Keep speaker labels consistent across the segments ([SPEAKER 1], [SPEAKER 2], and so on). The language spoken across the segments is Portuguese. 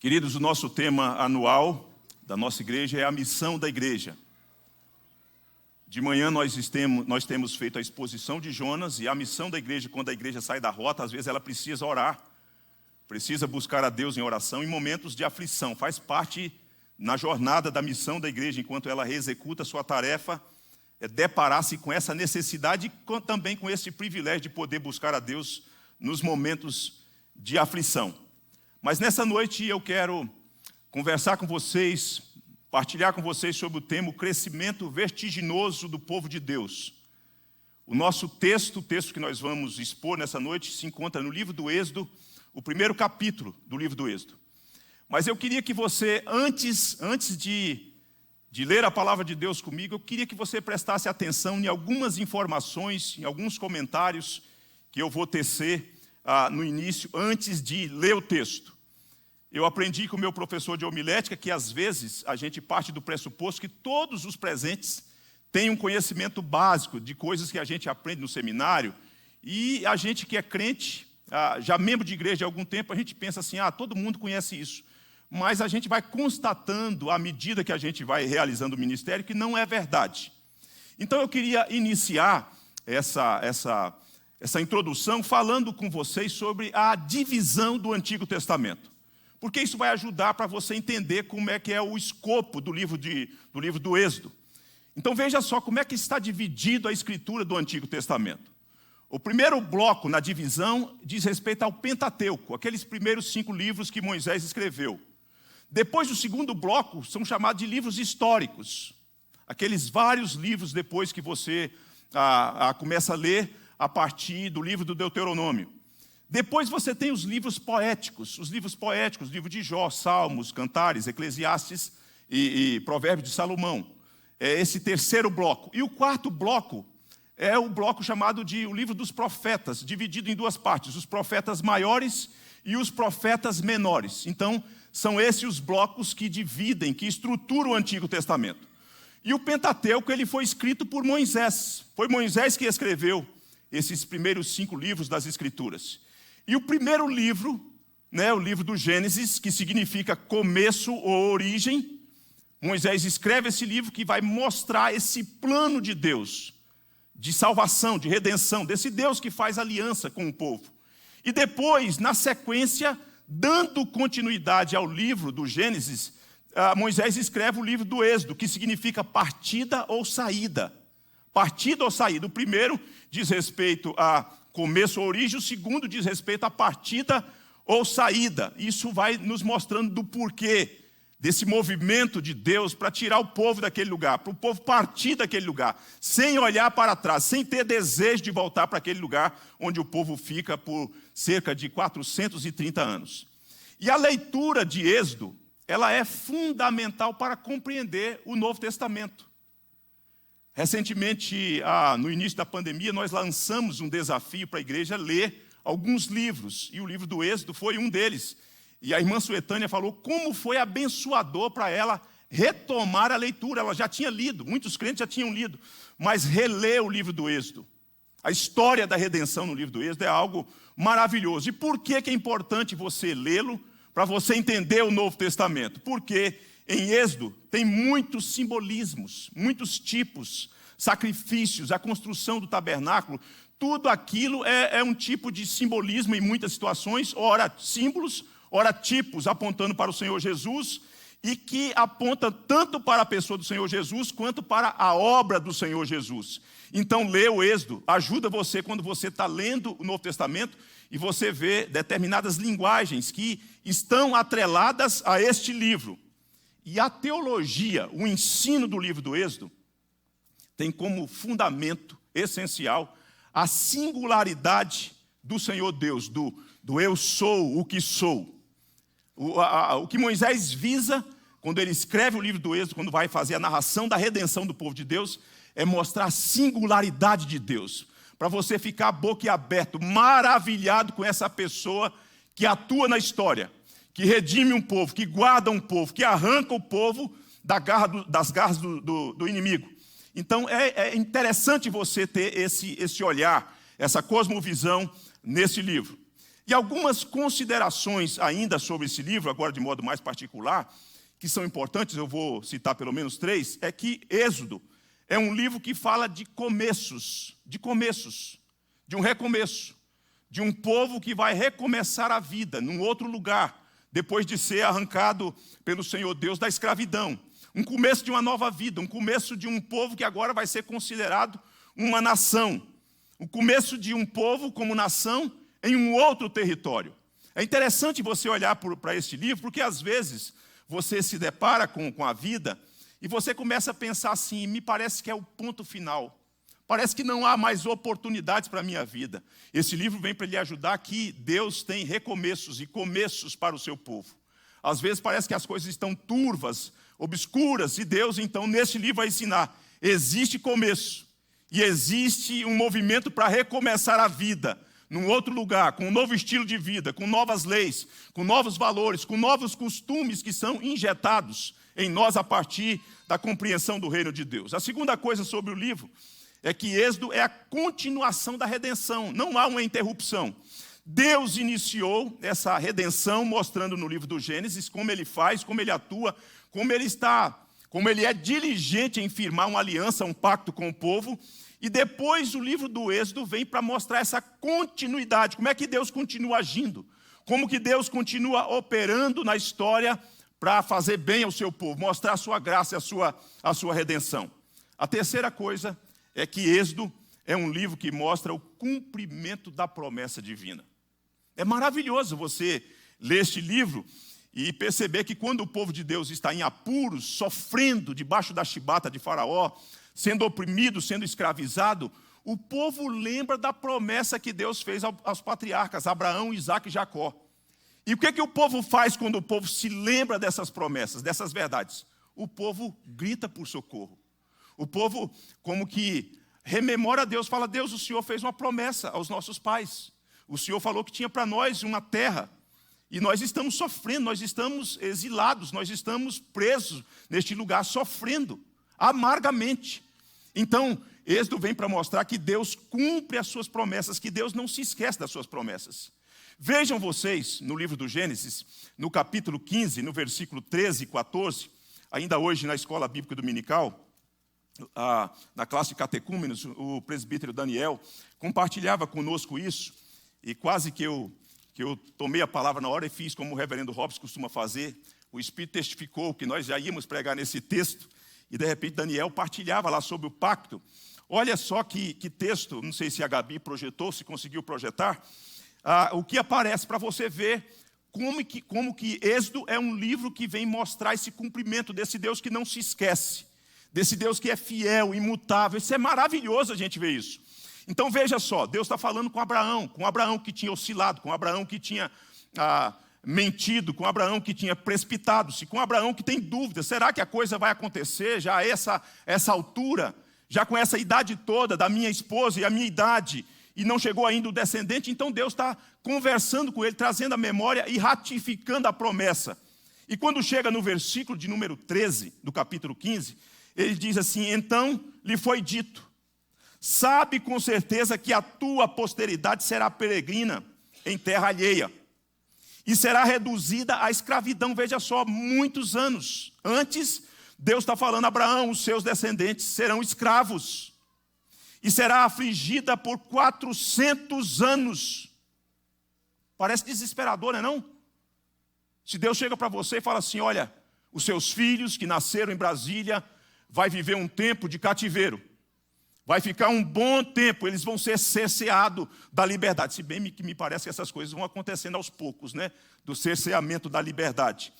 [SPEAKER 1] Queridos, o nosso tema anual da nossa igreja é a missão da igreja. De manhã nós temos feito a exposição de Jonas, e a missão da igreja, quando a igreja sai da rota, às vezes ela precisa orar, precisa buscar a Deus em oração em momentos de aflição. Faz parte na jornada da missão da igreja, enquanto ela executa a sua tarefa, é deparar-se com essa necessidade e também com esse privilégio de poder buscar a Deus nos momentos de aflição. Mas nessa noite eu quero conversar com vocês, partilhar com vocês sobre o tema o crescimento vertiginoso do povo de Deus. O nosso texto, o texto que nós vamos expor nessa noite, se encontra no livro do Êxodo, o primeiro capítulo do livro do Êxodo. Mas eu queria que você, antes de ler a palavra de Deus comigo, eu queria que você prestasse atenção em algumas informações, em alguns comentários que eu vou tecer no início, antes de ler o texto. Eu aprendi com o meu professor de homilética que às vezes a gente parte do pressuposto que todos os presentes têm um conhecimento básico de coisas que a gente aprende no seminário, e a gente que é crente, já membro de igreja há algum tempo, a gente pensa assim, todo mundo conhece isso. Mas a gente vai constatando, à medida que a gente vai realizando o ministério, que não é verdade. Então eu queria iniciar essa introdução falando com vocês sobre a divisão do Antigo Testamento. Porque isso vai ajudar para você entender como é que é o escopo do livro do Êxodo. Então veja só como é que está dividido a escritura do Antigo Testamento. O primeiro bloco na divisão diz respeito ao Pentateuco, aqueles primeiros 5 livros que Moisés escreveu. Depois do segundo bloco são chamados de livros históricos. Aqueles vários livros depois que você começa a ler a partir do livro do Deuteronômio. Depois você tem os livros poéticos, livro de Jó, Salmos, Cantares, Eclesiastes e Provérbios de Salomão. É esse terceiro bloco. E o quarto bloco é o bloco chamado de o livro dos profetas, dividido em 2 partes, os profetas maiores e os profetas menores. Então, são esses os blocos que dividem, que estruturam o Antigo Testamento. E o Pentateuco, ele foi escrito por Moisés. Foi Moisés que escreveu esses primeiros 5 livros das Escrituras. E o primeiro livro, o livro do Gênesis, que significa começo ou origem, Moisés escreve esse livro que vai mostrar esse plano de Deus, de salvação, de redenção, desse Deus que faz aliança com o povo. E depois, na sequência, dando continuidade ao livro do Gênesis, Moisés escreve o livro do Êxodo, que significa partida ou saída. Partida ou saída. O primeiro diz respeito a começo ou origem, o segundo diz respeito a partida ou saída. Isso vai nos mostrando do porquê desse movimento de Deus para tirar o povo daquele lugar, para o povo partir daquele lugar, sem olhar para trás, sem ter desejo de voltar para aquele lugar onde o povo fica por cerca de 430 anos. E a leitura de Êxodo, ela é fundamental para compreender o Novo Testamento. Recentemente, no início da pandemia, nós lançamos um desafio para a igreja ler alguns livros, e o livro do Êxodo foi um deles. E a irmã Suetânia falou como foi abençoador para ela retomar a leitura. Ela já tinha lido, muitos crentes já tinham lido, mas reler o livro do Êxodo. A história da redenção no livro do Êxodo é algo maravilhoso. E por que é importante você lê-lo para você entender o Novo Testamento? Porque em Êxodo tem muitos simbolismos, muitos tipos, sacrifícios, a construção do tabernáculo. Tudo aquilo é um tipo de simbolismo em muitas situações, ora símbolos, ora tipos apontando para o Senhor Jesus, e que aponta tanto para a pessoa do Senhor Jesus, quanto para a obra do Senhor Jesus. Então, ler o Êxodo ajuda você quando você está lendo o Novo Testamento e você vê determinadas linguagens que estão atreladas a este livro. E a teologia, o ensino do livro do Êxodo, tem como fundamento essencial a singularidade do Senhor Deus, do eu sou o que sou. O que Moisés visa, quando ele escreve o livro do Êxodo, quando vai fazer a narração da redenção do povo de Deus, é mostrar a singularidade de Deus, para você ficar boquiaberto, maravilhado com essa pessoa que atua na história, que redime um povo, que guarda um povo, que arranca o povo das garras do inimigo. Então é interessante você ter esse olhar, essa cosmovisão nesse livro. E algumas considerações ainda sobre esse livro, agora de modo mais particular, que são importantes, eu vou citar pelo menos 3, é que Êxodo é um livro que fala de começos, de um recomeço, de um povo que vai recomeçar a vida num outro lugar, depois de ser arrancado pelo Senhor Deus da escravidão. Um começo de uma nova vida, um começo de um povo que agora vai ser considerado uma nação. O começo de um povo como nação em um outro território. É interessante você olhar para este livro, porque às vezes você se depara com a vida e você começa a pensar assim, me parece que é o ponto final. Parece que não há mais oportunidades para a minha vida. Esse livro vem para lhe ajudar que Deus tem recomeços e começos para o seu povo. Às vezes parece que as coisas estão turvas, obscuras, e Deus, então, nesse livro vai ensinar. Existe começo e existe um movimento para recomeçar a vida num outro lugar, com um novo estilo de vida, com novas leis, com novos valores, com novos costumes que são injetados em nós a partir da compreensão do reino de Deus. A segunda coisa sobre o livro é que Êxodo é a continuação da redenção, não há uma interrupção. Deus iniciou essa redenção mostrando no livro do Gênesis como ele faz, como ele atua, como ele é diligente em firmar uma aliança, um pacto com o povo. E depois o livro do Êxodo vem para mostrar essa continuidade, como é que Deus continua agindo, como que Deus continua operando na história para fazer bem ao seu povo, mostrar a sua graça e a sua redenção. A terceira coisa é que Êxodo é um livro que mostra o cumprimento da promessa divina. É maravilhoso você ler este livro e perceber que quando o povo de Deus está em apuros, sofrendo debaixo da chibata de Faraó, sendo oprimido, sendo escravizado, o povo lembra da promessa que Deus fez aos patriarcas, Abraão, Isaque e Jacó. E o que o povo faz quando o povo se lembra dessas promessas, dessas verdades? O povo grita por socorro. O povo como que rememora a Deus, fala, Deus, o Senhor fez uma promessa aos nossos pais. O Senhor falou que tinha para nós uma terra. E nós estamos sofrendo, nós estamos exilados, nós estamos presos neste lugar, sofrendo amargamente. Então, Êxodo vem para mostrar que Deus cumpre as suas promessas, que Deus não se esquece das suas promessas. Vejam vocês, no livro do Gênesis, no capítulo 15, no versículo 13 e 14, ainda hoje na escola bíblica dominical, na classe de catecúmenos, o presbítero Daniel compartilhava conosco isso, e quase que eu tomei a palavra na hora e fiz como o reverendo Robson costuma fazer. O Espírito testificou que nós já íamos pregar nesse texto, e de repente Daniel partilhava lá sobre o pacto. Olha só que texto, não sei se a Gabi projetou, se conseguiu projetar, o que aparece para você ver como que Êxodo é um livro que vem mostrar esse cumprimento desse Deus que não se esquece, desse Deus que é fiel, imutável. Isso é maravilhoso a gente ver isso. Então veja só, Deus está falando com Abraão que tinha oscilado, com Abraão que tinha mentido, com Abraão que tinha precipitado-se, com Abraão que tem dúvidas, será que a coisa vai acontecer já a essa altura, já com essa idade toda da minha esposa e a minha idade, e não chegou ainda o descendente? Então Deus está conversando com ele, trazendo a memória e ratificando a promessa. E quando chega no versículo de número 13, do capítulo 15, ele diz assim, então lhe foi dito, sabe com certeza que a tua posteridade será peregrina em terra alheia e será reduzida à escravidão. Veja só, muitos anos antes, Deus está falando a Abraão, os seus descendentes serão escravos e será afligida por 400 anos. Parece desesperador, não é não? Se Deus chega para você e fala assim, olha, os seus filhos que nasceram em Brasília vai viver um tempo de cativeiro. Vai ficar um bom tempo, eles vão ser cerceados da liberdade. Se bem que me parece que essas coisas vão acontecendo aos poucos, né? Do cerceamento da liberdade.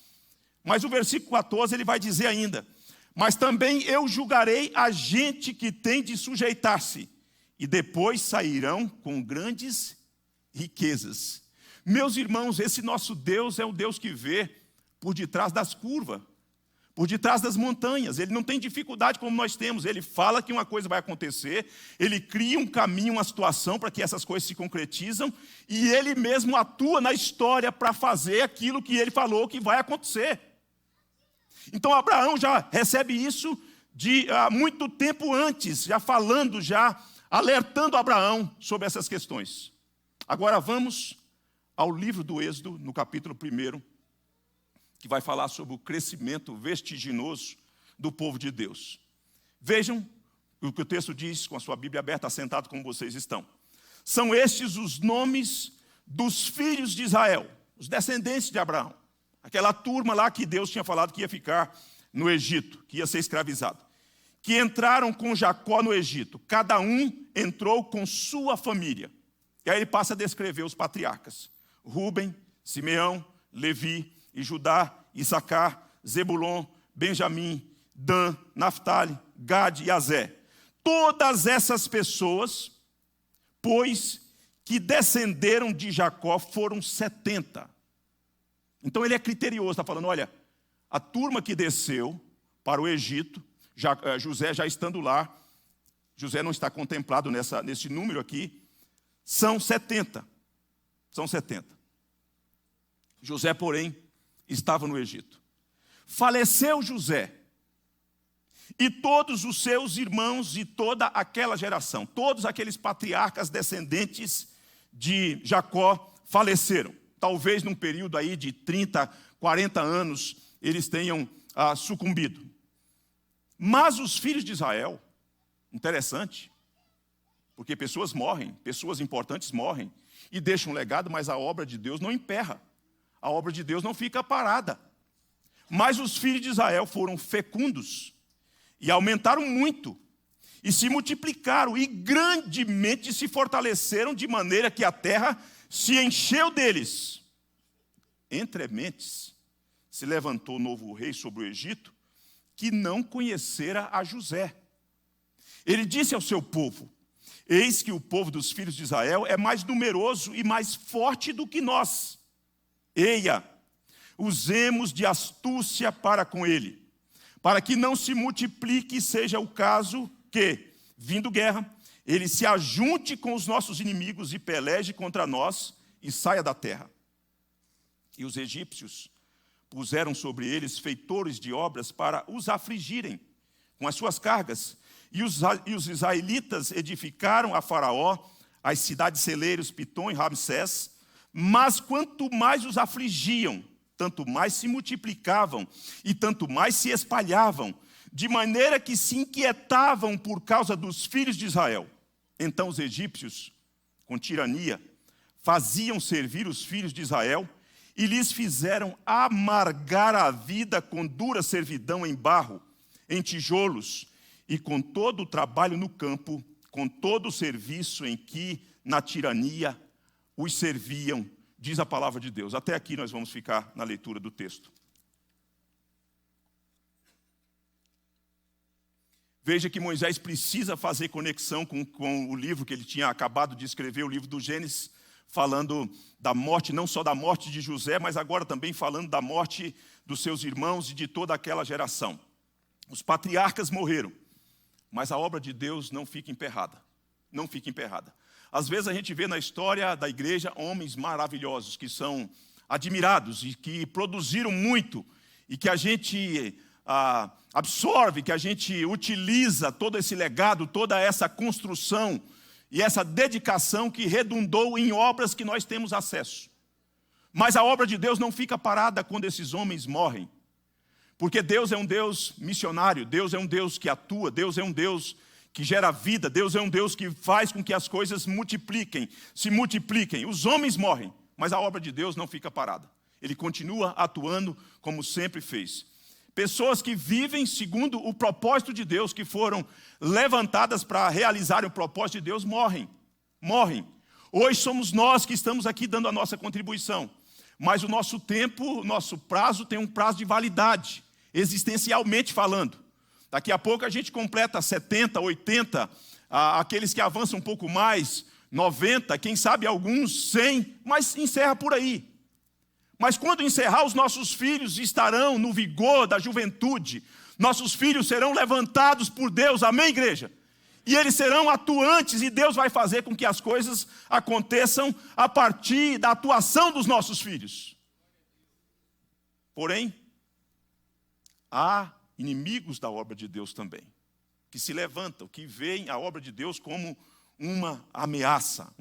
[SPEAKER 1] Mas o versículo 14, ele vai dizer ainda, mas também eu julgarei a gente que tem de sujeitar-se, e depois sairão com grandes riquezas. Meus irmãos, esse nosso Deus é o Deus que vê por detrás das curvas, por detrás das montanhas. Ele não tem dificuldade como nós temos. Ele fala que uma coisa vai acontecer, ele cria um caminho, uma situação para que essas coisas se concretizam, e ele mesmo atua na história para fazer aquilo que ele falou que vai acontecer. Então Abraão já recebe isso há muito tempo antes, já falando, já alertando Abraão sobre essas questões. Agora vamos ao livro do Êxodo, no capítulo 1, que vai falar sobre o crescimento vertiginoso do povo de Deus. Vejam o que o texto diz, com a sua Bíblia aberta, assentado como vocês estão. São estes os nomes dos filhos de Israel, os descendentes de Abraão. Aquela turma lá que Deus tinha falado que ia ficar no Egito, que ia ser escravizado. Que entraram com Jacó no Egito. Cada um entrou com sua família. E aí ele passa a descrever os patriarcas. Rúben, Simeão, Levi e Judá, Issacar, Zebulon, Benjamim, Dan, Naftali, Gade e Azé. Todas essas pessoas, pois, que descenderam de Jacó foram 70. Então ele é criterioso, está falando, olha, a turma que desceu para o Egito, José já estando lá, José não está contemplado nesse número aqui, são 70. São 70. José, porém, estava no Egito. Faleceu José, e todos os seus irmãos e toda aquela geração, todos aqueles patriarcas descendentes de Jacó faleceram. Talvez num período aí de 30, 40 anos, eles tenham sucumbido. Mas os filhos de Israel, interessante, porque pessoas morrem, pessoas importantes morrem, e deixam um legado, mas a obra de Deus não emperra. A obra de Deus não fica parada. Mas os filhos de Israel foram fecundos, e aumentaram muito, e se multiplicaram, e grandemente se fortaleceram, de maneira que a terra se encheu deles. Entre mentes, se levantou novo rei sobre o Egito, que não conhecera a José. Ele disse ao seu povo, eis que o povo dos filhos de Israel é mais numeroso e mais forte do que nós. Eia, usemos de astúcia para com ele, para que não se multiplique e seja o caso que, vindo guerra, ele se ajunte com os nossos inimigos e peleje contra nós e saia da terra. E os egípcios puseram sobre eles feitores de obras para os afligirem com as suas cargas. E os israelitas edificaram a Faraó as cidades celeiros Pitom e Ramsés, mas quanto mais os afligiam, tanto mais se multiplicavam e tanto mais se espalhavam, de maneira que se inquietavam por causa dos filhos de Israel. Então os egípcios, com tirania, faziam servir os filhos de Israel e lhes fizeram amargar a vida com dura servidão em barro, em tijolos e com todo o trabalho no campo, com todo o serviço em que, na tirania, os serviam, diz a palavra de Deus. Até aqui nós vamos ficar na leitura do texto. Veja que Moisés precisa fazer conexão com o livro que ele tinha acabado de escrever, o livro do Gênesis, falando da morte, não só da morte de José, mas agora também falando da morte dos seus irmãos e de toda aquela geração. Os patriarcas morreram, mas a obra de Deus não fica emperrada. Não fica emperrada. Às vezes a gente vê na história da igreja homens maravilhosos que são admirados e que produziram muito e que a gente absorve, que a gente utiliza todo esse legado, toda essa construção e essa dedicação que redundou em obras que nós temos acesso. Mas a obra de Deus não fica parada quando esses homens morrem. Porque Deus é um Deus missionário, Deus é um Deus que atua, Deus é um Deus que gera vida, Deus é um Deus que faz com que as coisas se multipliquem. Os homens morrem, mas a obra de Deus não fica parada. Ele continua atuando como sempre fez. Pessoas que vivem segundo o propósito de Deus, que foram levantadas para realizar o propósito de Deus, morrem. Hoje somos nós que estamos aqui dando a nossa contribuição. Mas o nosso tempo, o nosso prazo tem um prazo de validade, existencialmente falando. Daqui a pouco a gente completa 70, 80, aqueles que avançam um pouco mais, 90, quem sabe alguns 100, mas encerra por aí. Mas quando encerrar, os nossos filhos estarão no vigor da juventude. Nossos filhos serão levantados por Deus, amém, igreja? E eles serão atuantes e Deus vai fazer com que as coisas aconteçam a partir da atuação dos nossos filhos. Porém, há inimigos da obra de Deus também, que se levantam, que veem a obra de Deus como uma ameaça.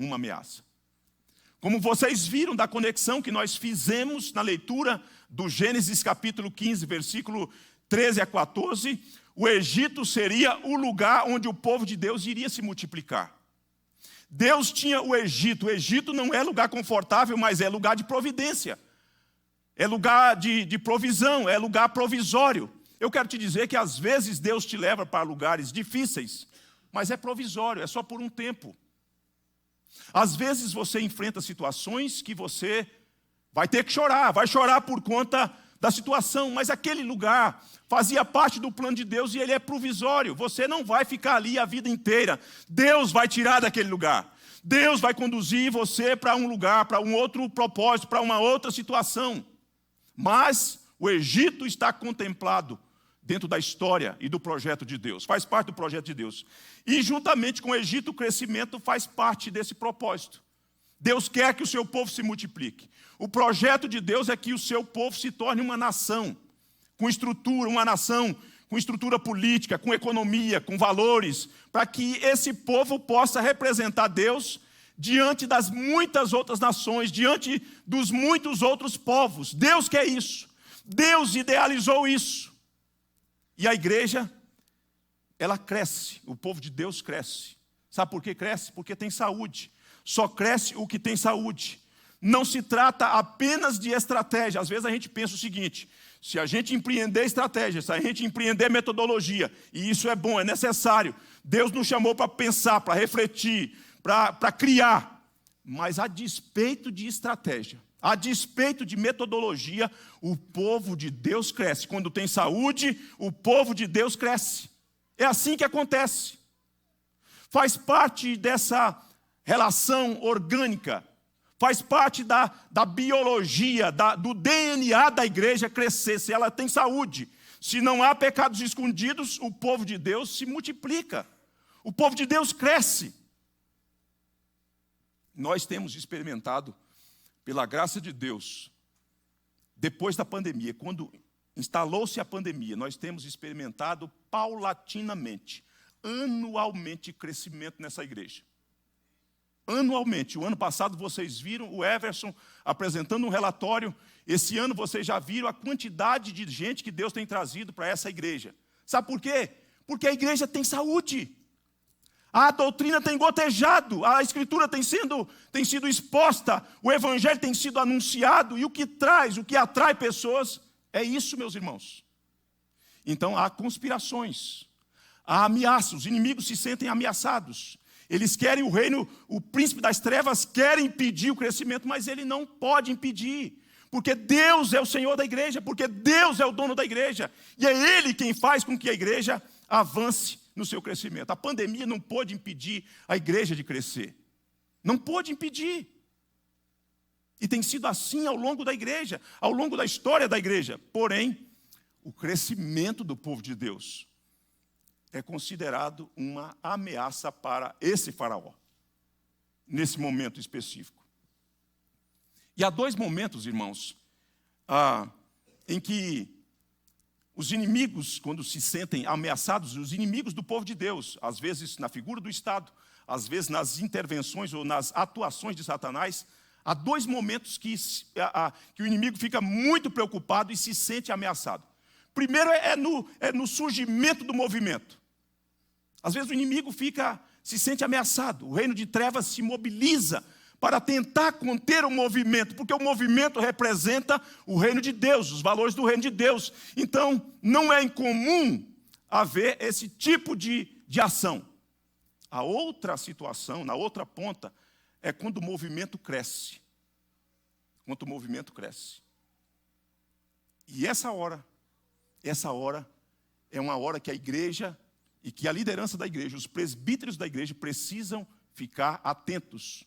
[SPEAKER 1] Como vocês viram da conexão que nós fizemos na leitura do Gênesis capítulo 15, versículo 13 a 14, o Egito seria o lugar onde o povo de Deus iria se multiplicar. Deus tinha o Egito não é lugar confortável, mas é lugar de providência. É lugar de provisão, é lugar provisório. Eu quero te dizer que às vezes Deus te leva para lugares difíceis, mas é provisório, é só por um tempo. Às vezes você enfrenta situações que você vai ter que chorar, vai chorar por conta da situação, mas aquele lugar fazia parte do plano de Deus e ele é provisório. Você não vai ficar ali a vida inteira. Deus vai tirar daquele lugar. Deus vai conduzir você para um lugar, para um outro propósito, para uma outra situação. Mas o Egito está contemplado dentro da história e do projeto de Deus. Faz parte do projeto de Deus. E juntamente com o Egito, o crescimento faz parte desse propósito. Deus quer que o seu povo se multiplique. O projeto de Deus é que o seu povo se torne uma nação com estrutura, uma nação com estrutura política, com economia, com valores, para que esse povo possa representar Deus diante das muitas outras nações, diante dos muitos outros povos. Deus quer isso. Deus idealizou isso. E a igreja, ela cresce, o povo de Deus cresce. Sabe por que cresce? Porque tem saúde. Só cresce o que tem saúde. Não se trata apenas de estratégia. Às vezes a gente pensa o seguinte: se a gente empreender estratégia, se a gente empreender metodologia, e isso é bom, é necessário. Deus nos chamou para pensar, para refletir, para criar. Mas a despeito de estratégia, a despeito de metodologia, o povo de Deus cresce. Quando tem saúde, o povo de Deus cresce. É assim que acontece. Faz parte dessa relação orgânica, faz parte da biologia, do DNA da igreja crescer, se ela tem saúde. Se não há pecados escondidos, o povo de Deus se multiplica. O povo de Deus cresce. Nós temos experimentado, pela graça de Deus, depois da pandemia, quando instalou-se a pandemia, nós temos experimentado paulatinamente, anualmente, crescimento nessa igreja. Anualmente. O ano passado vocês viram o Everson apresentando um relatório. Esse ano vocês já viram a quantidade de gente que Deus tem trazido para essa igreja. Sabe por quê? Porque a igreja tem saúde. A doutrina tem gotejado, a escritura tem sido exposta, o evangelho tem sido anunciado, e o que atrai pessoas é isso, meus irmãos. Então há conspirações, há ameaças, os inimigos se sentem ameaçados. Eles querem o reino, o príncipe das trevas quer impedir o crescimento, mas ele não pode impedir, porque Deus é o Senhor da igreja, porque Deus é o dono da igreja, e é Ele quem faz com que a igreja avance no seu crescimento. A pandemia não pôde impedir a igreja de crescer. Não pôde impedir. E tem sido assim ao longo da igreja, ao longo da história da igreja. Porém, o crescimento do povo de Deus é considerado uma ameaça para esse faraó, nesse momento específico. E há dois momentos, irmãos, em que os inimigos, quando se sentem ameaçados, os inimigos do povo de Deus, às vezes na figura do Estado, às vezes nas intervenções ou nas atuações de Satanás, há dois momentos que o inimigo fica muito preocupado e se sente ameaçado. Primeiro é no surgimento do movimento. Às vezes o inimigo se sente ameaçado, o reino de trevas se mobiliza para tentar conter o movimento, porque o movimento representa o reino de Deus, os valores do reino de Deus. Então, não é incomum haver esse tipo de ação. A outra situação, na outra ponta, é quando o movimento cresce. Quando o movimento cresce. E essa hora é uma hora que a igreja e que a liderança da igreja, os presbíteros da igreja precisam ficar atentos,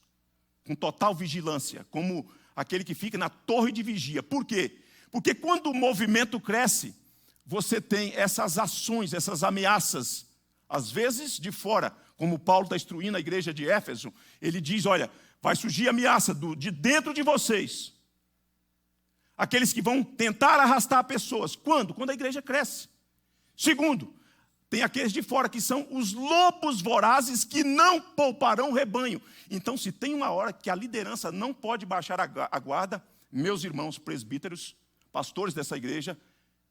[SPEAKER 1] com total vigilância, como aquele que fica na torre de vigia. Por quê? Porque quando o movimento cresce, você tem essas ações, essas ameaças, às vezes de fora, como Paulo está instruindo a igreja de Éfeso. Ele diz, olha, vai surgir ameaça de dentro de vocês. Aqueles que vão tentar arrastar pessoas. Quando? Quando a igreja cresce. Segundo,
[SPEAKER 2] Tem aqueles de fora que são os lobos vorazes que não pouparão o rebanho. Então, se tem uma hora que a liderança não pode baixar a guarda, meus irmãos presbíteros, pastores dessa igreja,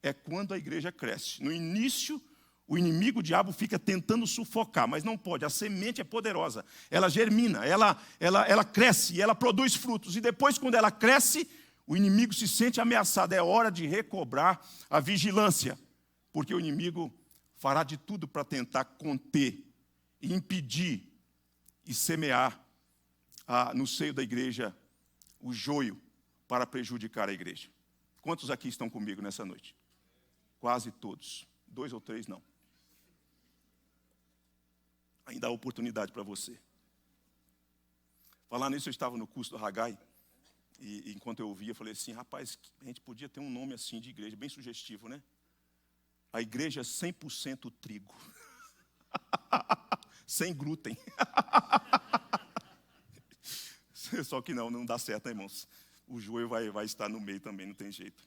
[SPEAKER 2] é quando a igreja cresce. No início, o inimigo, o diabo, fica tentando sufocar, mas não pode. A semente é poderosa, ela germina, ela cresce e ela produz frutos. E depois, quando ela cresce, o inimigo se sente ameaçado. É hora de recobrar a vigilância, porque o inimigo fará de tudo para tentar conter, impedir e semear no seio da igreja o joio para prejudicar a igreja. Quantos aqui estão comigo nessa noite? Quase todos. 2 ou 3 não. Ainda há oportunidade para você. Falar nisso, eu estava no curso do Haggai, e enquanto eu ouvia, eu falei assim, rapaz, a gente podia ter um nome assim de igreja, bem sugestivo, né? A igreja 100% trigo. Sem glúten. Só que não dá certo, né, irmãos? O joio vai estar no meio também, não tem jeito.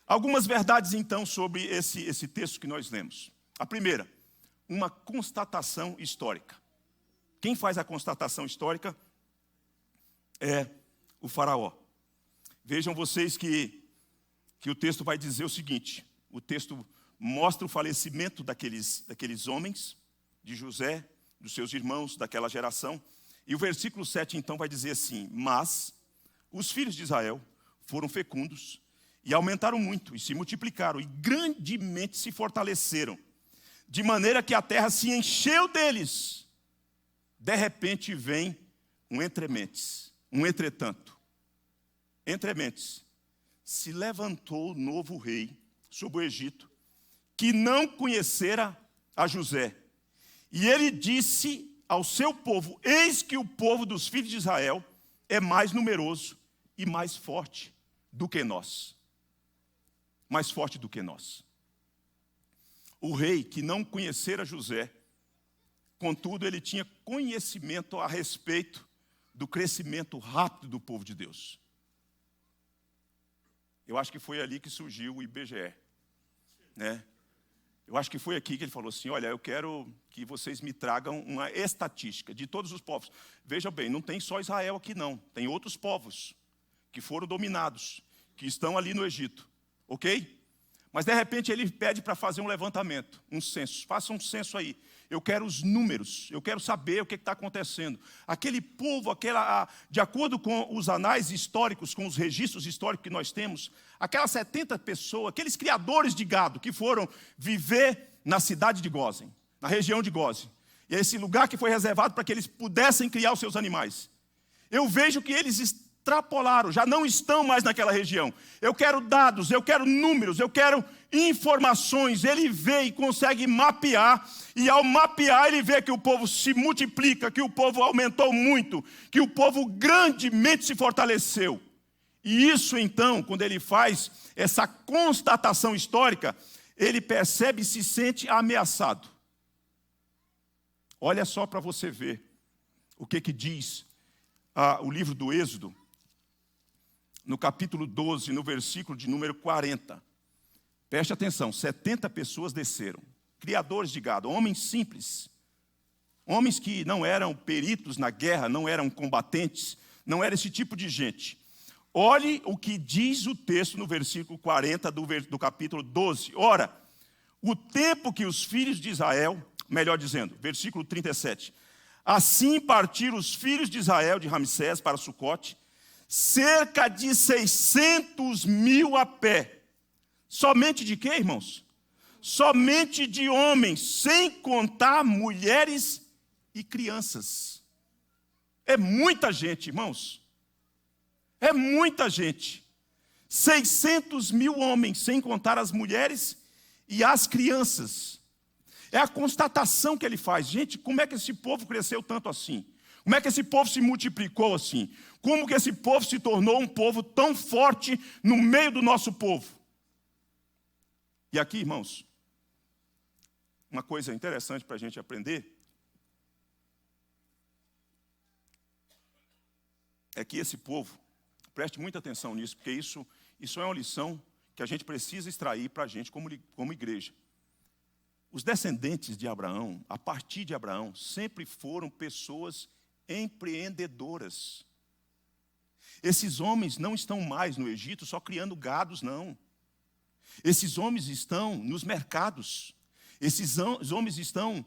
[SPEAKER 2] Algumas verdades, então, sobre esse texto que nós lemos. A primeira, uma constatação histórica. Quem faz a constatação histórica é o faraó. Vejam vocês que o texto vai dizer o seguinte, o texto mostra o falecimento daqueles homens, de José, dos seus irmãos, daquela geração. E o versículo 7, então, vai dizer assim, mas os filhos de Israel foram fecundos e aumentaram muito, e se multiplicaram, e grandemente se fortaleceram, de maneira que a terra se encheu deles. De repente vem um entrementes, um entretanto. Entrementes, se levantou o novo rei sobre o Egito, que não conhecera a José. E ele disse ao seu povo, eis que o povo dos filhos de Israel é mais numeroso e mais forte do que nós. Mais forte do que nós. O rei que não conhecera José, contudo, ele tinha conhecimento a respeito do crescimento rápido do povo de Deus. Eu acho que foi ali que surgiu o IBGE, né? Eu acho que foi aqui que ele falou assim, olha, eu quero que vocês me tragam uma estatística de todos os povos. Veja bem, não tem só Israel aqui não, tem outros povos que foram dominados, que estão ali no Egito, ok? Mas de repente ele pede para fazer um levantamento, um censo, faça um censo aí. Eu quero os números, eu quero saber o que está acontecendo. Aquele povo, de acordo com os anais históricos, com os registros históricos que nós temos, aquelas 70 pessoas, aqueles criadores de gado que foram viver na cidade de Gósen, na região de Gósen, e esse lugar que foi reservado para que eles pudessem criar os seus animais. Eu vejo que eles extrapolaram, já não estão mais naquela região. Eu quero dados, eu quero números, eu quero informações. Ele vê e consegue mapear, e ao mapear ele vê que o povo se multiplica, que o povo aumentou muito, que o povo grandemente se fortaleceu. E isso então, quando ele faz essa constatação histórica, ele percebe e se sente ameaçado. Olha só para você ver o que diz o livro do Êxodo, no capítulo 12, no versículo de número 40. Preste atenção, 70 pessoas desceram, criadores de gado, homens simples, homens que não eram peritos na guerra, não eram combatentes, não era esse tipo de gente. Olhe o que diz o texto no versículo 40 do capítulo 12. Ora, o tempo que os filhos de Israel, melhor dizendo, versículo 37, assim partiram os filhos de Israel de Ramsés para Sucote, cerca de 600 mil a pé. Somente de quê, irmãos? Somente de homens, sem contar mulheres e crianças. É muita gente, irmãos. É muita gente. 600 mil homens, sem contar as mulheres e as crianças. É a constatação que ele faz. Gente, como é que esse povo cresceu tanto assim? Como é que esse povo se multiplicou assim? Como que esse povo se tornou um povo tão forte no meio do nosso povo? E aqui, irmãos, uma coisa interessante para a gente aprender é que esse povo, preste muita atenção nisso, porque isso é uma lição que a gente precisa extrair para a gente como igreja. Os descendentes de Abraão, a partir de Abraão, sempre foram pessoas empreendedoras. Esses homens não estão mais no Egito só criando gados, não. Esses homens estão nos mercados. Esses homens estão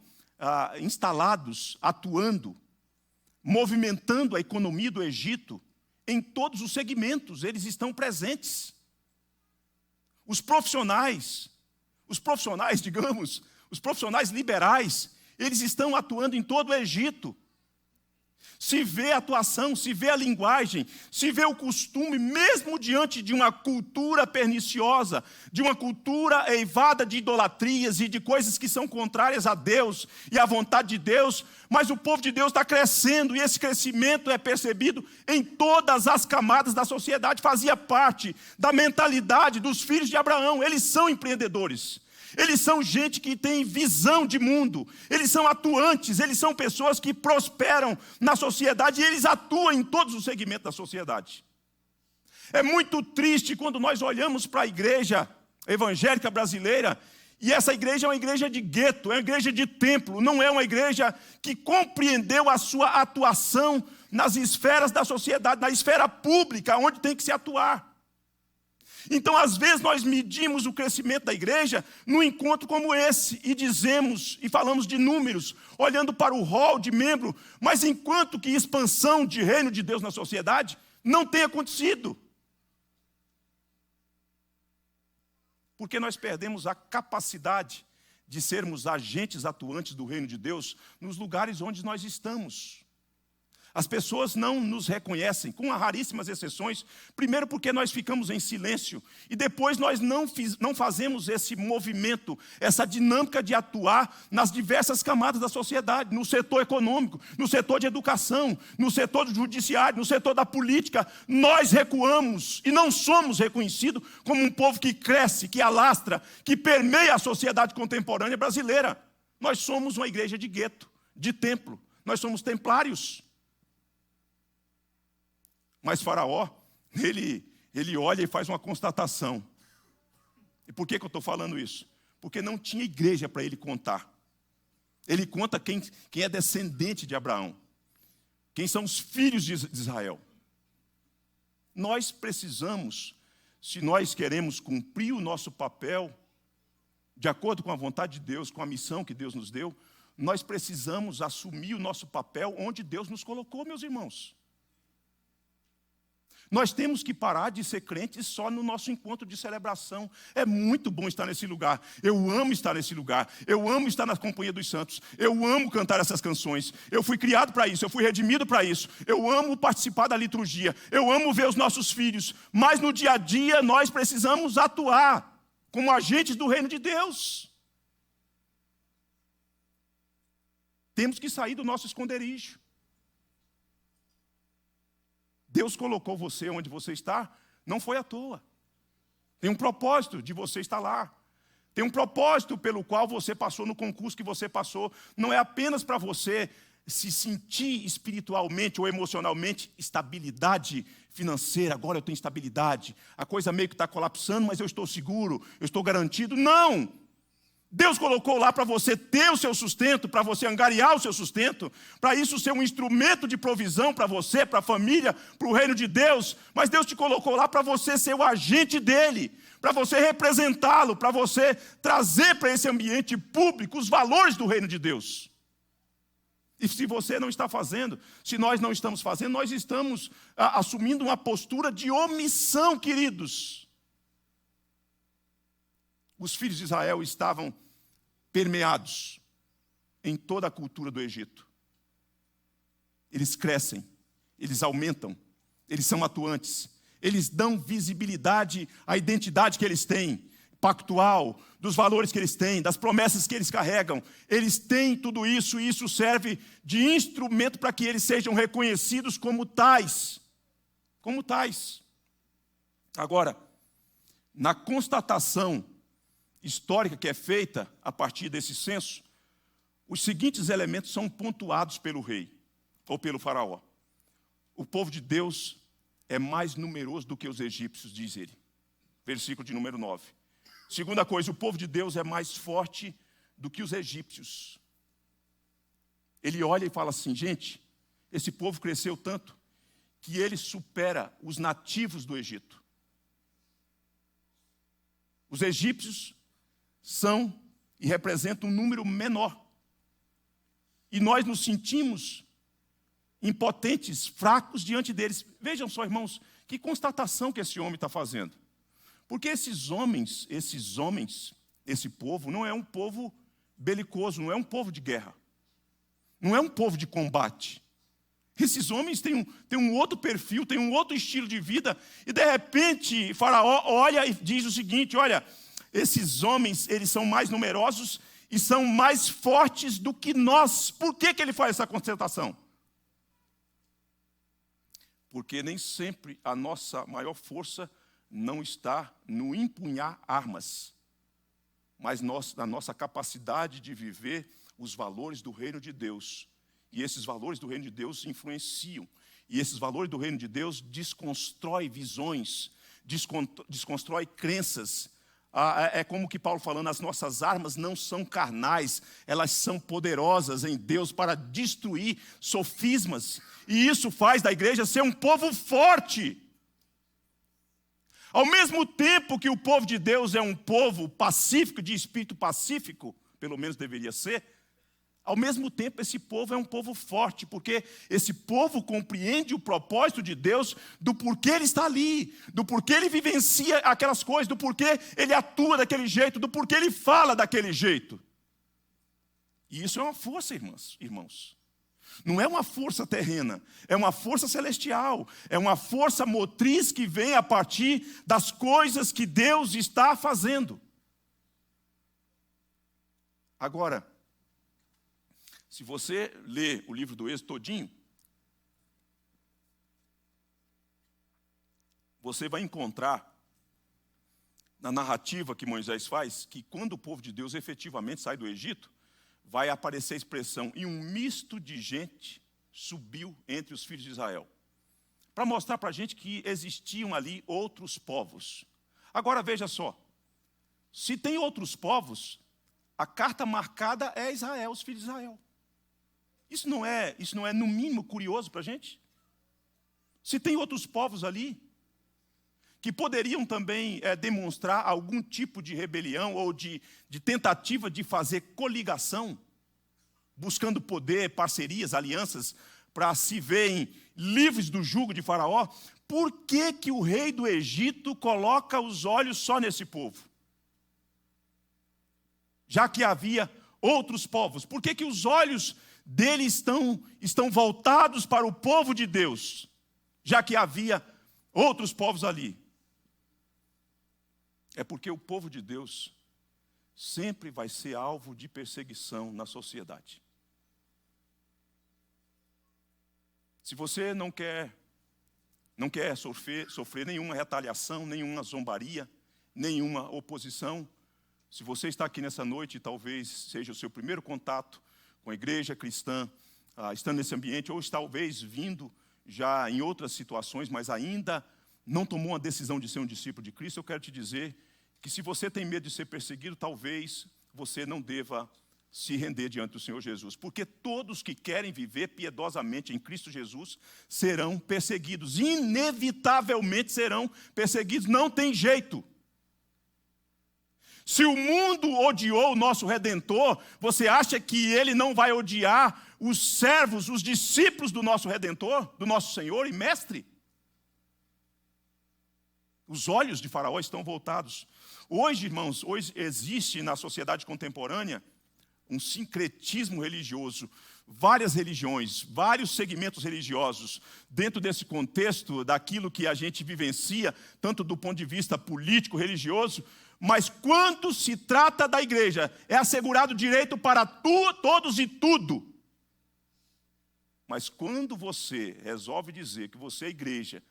[SPEAKER 2] instalados, atuando, movimentando a economia do Egito em todos os segmentos. Eles estão presentes. Os profissionais, digamos, os profissionais liberais, eles estão atuando em todo o Egito. Se vê a atuação, se vê a linguagem, se vê o costume, mesmo diante de uma cultura perniciosa, de uma cultura eivada de idolatrias e de coisas que são contrárias a Deus e à vontade de Deus, mas o povo de Deus está crescendo, e esse crescimento é percebido em todas as camadas da sociedade, fazia parte da mentalidade dos filhos de Abraão. Eles são empreendedores. Eles são gente que tem visão de mundo, eles são atuantes, eles são pessoas que prosperam na sociedade e eles atuam em todos os segmentos da sociedade. É muito triste quando nós olhamos para a igreja evangélica brasileira e essa igreja é uma igreja de gueto, é uma igreja de templo, não é uma igreja que compreendeu a sua atuação nas esferas da sociedade, na esfera pública, onde tem que se atuar. Então, às vezes, nós medimos o crescimento da igreja num encontro como esse, e dizemos, e falamos de números, olhando para o rol de membro, mas enquanto que expansão de reino de Deus na sociedade não tem acontecido. Porque nós perdemos a capacidade de sermos agentes atuantes do reino de Deus nos lugares onde nós estamos. As pessoas não nos reconhecem, com raríssimas exceções, primeiro porque nós ficamos em silêncio, e depois nós não fazemos esse movimento, essa dinâmica de atuar nas diversas camadas da sociedade, no setor econômico, no setor de educação, no setor do judiciário, no setor da política. Nós recuamos e não somos reconhecidos como um povo que cresce, que alastra, que permeia a sociedade contemporânea brasileira. Nós somos uma igreja de gueto, de templo, nós somos templários. Mas Faraó, ele olha e faz uma constatação. E por que eu estou falando isso? Porque não tinha igreja para ele contar. Ele conta quem é descendente de Abraão. Quem são os filhos de Israel. Nós precisamos, se nós queremos cumprir o nosso papel, de acordo com a vontade de Deus, com a missão que Deus nos deu, nós precisamos assumir o nosso papel onde Deus nos colocou, meus irmãos. Nós temos que parar de ser crentes só no nosso encontro de celebração. É muito bom estar nesse lugar. Eu amo estar nesse lugar. Eu amo estar na companhia dos santos. Eu amo cantar essas canções. Eu fui criado para isso. Eu fui redimido para isso. Eu amo participar da liturgia. Eu amo ver os nossos filhos. Mas no dia a dia nós precisamos atuar como agentes do reino de Deus. Temos que sair do nosso esconderijo. Deus colocou você onde você está, não foi à toa. Tem um propósito de você estar lá. Tem um propósito pelo qual você passou no concurso que você passou. Não é apenas para você se sentir espiritualmente ou emocionalmente estabilidade financeira. Agora eu tenho estabilidade. A coisa meio que está colapsando, mas eu estou seguro, eu estou garantido. Não! Deus colocou lá para você ter o seu sustento, para você angariar o seu sustento, para isso ser um instrumento de provisão para você, para a família, para o reino de Deus. Mas Deus te colocou lá para você ser o agente dele, para você representá-lo, para você trazer para esse ambiente público os valores do reino de Deus. E se você não está fazendo, se nós não estamos fazendo, nós estamos assumindo uma postura de omissão, queridos. Os filhos de Israel estavam permeados em toda a cultura do Egito. Eles crescem, eles aumentam, eles são atuantes, eles dão visibilidade à identidade que eles têm, pactual, dos valores que eles têm, das promessas que eles carregam. Eles têm tudo isso e isso serve de instrumento para que eles sejam reconhecidos como tais. Como tais. Agora, na constatação histórica que é feita a partir desse censo, os seguintes elementos são pontuados pelo rei, ou pelo faraó. O povo de Deus é mais numeroso do que os egípcios, diz ele. Versículo de número 9. Segunda coisa, o povo de Deus é mais forte
[SPEAKER 1] do que os egípcios. Ele olha e fala assim: gente, esse povo cresceu tanto que ele supera os nativos do Egito. Os egípcios são e representam um número menor. E nós nos sentimos impotentes, fracos diante deles. Vejam só, irmãos, que constatação que esse homem está fazendo. Porque esse povo não é um povo belicoso, não é um povo de guerra. Não é um povo de combate. Esses homens têm um outro perfil, têm um outro estilo de vida. E de repente, Faraó olha e diz o seguinte: olha, esses homens, eles são mais numerosos e são mais fortes do que nós. Por que ele faz essa constatação? Porque nem sempre a nossa maior força não está no empunhar armas, mas na nossa capacidade de viver os valores do reino de Deus. E esses valores do reino de Deus influenciam. E esses valores do reino de Deus desconstrói visões, desconstrói crenças. É como que Paulo falando: as nossas armas não são carnais, elas são poderosas em Deus para destruir sofismas. E isso faz da igreja ser um povo forte. Ao mesmo tempo que o povo de Deus é um povo pacífico, de espírito pacífico, pelo menos deveria ser, ao mesmo tempo esse povo é um povo forte, porque esse povo compreende o propósito de Deus, do porquê ele está ali, do porquê ele vivencia aquelas coisas, do porquê ele atua daquele jeito, do porquê ele fala daquele jeito. E isso é uma força, irmãos. Não é uma força terrena, é uma força celestial, é uma força motriz que vem a partir das coisas que Deus está fazendo. Agora, se você ler o livro do Êxodo todinho, você vai encontrar, na narrativa que Moisés faz, que quando o povo de Deus efetivamente sai do Egito, vai aparecer a expressão: e um misto de gente subiu entre os filhos de Israel. Para mostrar para a gente que existiam ali outros povos. Agora veja só, se tem outros povos, a carta marcada é Israel, os filhos de Israel. Isso não é no mínimo curioso para a gente? Se tem outros povos ali, que poderiam também demonstrar algum tipo de rebelião ou de tentativa de fazer coligação, buscando poder, parcerias, alianças, para se verem livres do jugo de Faraó, por que o rei do Egito coloca os olhos só nesse povo? Já que havia outros povos, por que os olhos dele estão voltados para o povo de Deus, já que havia outros povos ali? É porque o povo de Deus sempre vai ser alvo de perseguição na sociedade. Se você não quer sofrer nenhuma retaliação, nenhuma zombaria, nenhuma oposição, se você está aqui nessa noite, talvez seja o seu primeiro contato com a igreja cristã, estando nesse ambiente, ou talvez vindo já em outras situações, mas ainda não tomou uma decisão de ser um discípulo de Cristo, eu quero te dizer que se você tem medo de ser perseguido, talvez você não deva se render diante do Senhor Jesus. Porque todos que querem viver piedosamente em Cristo Jesus serão perseguidos, inevitavelmente serão perseguidos, não tem jeito. Se o mundo odiou o nosso Redentor, você acha que ele não vai odiar os servos, os discípulos do nosso Redentor, do nosso Senhor e Mestre? Os olhos de Faraó estão voltados. Hoje, irmãos, existe na sociedade contemporânea um sincretismo religioso, várias religiões, vários segmentos religiosos, dentro desse contexto daquilo que a gente vivencia, tanto do ponto de vista político, religioso, mas quando se trata da igreja, é assegurado direito para todos e tudo. Mas quando você resolve dizer que você é igreja,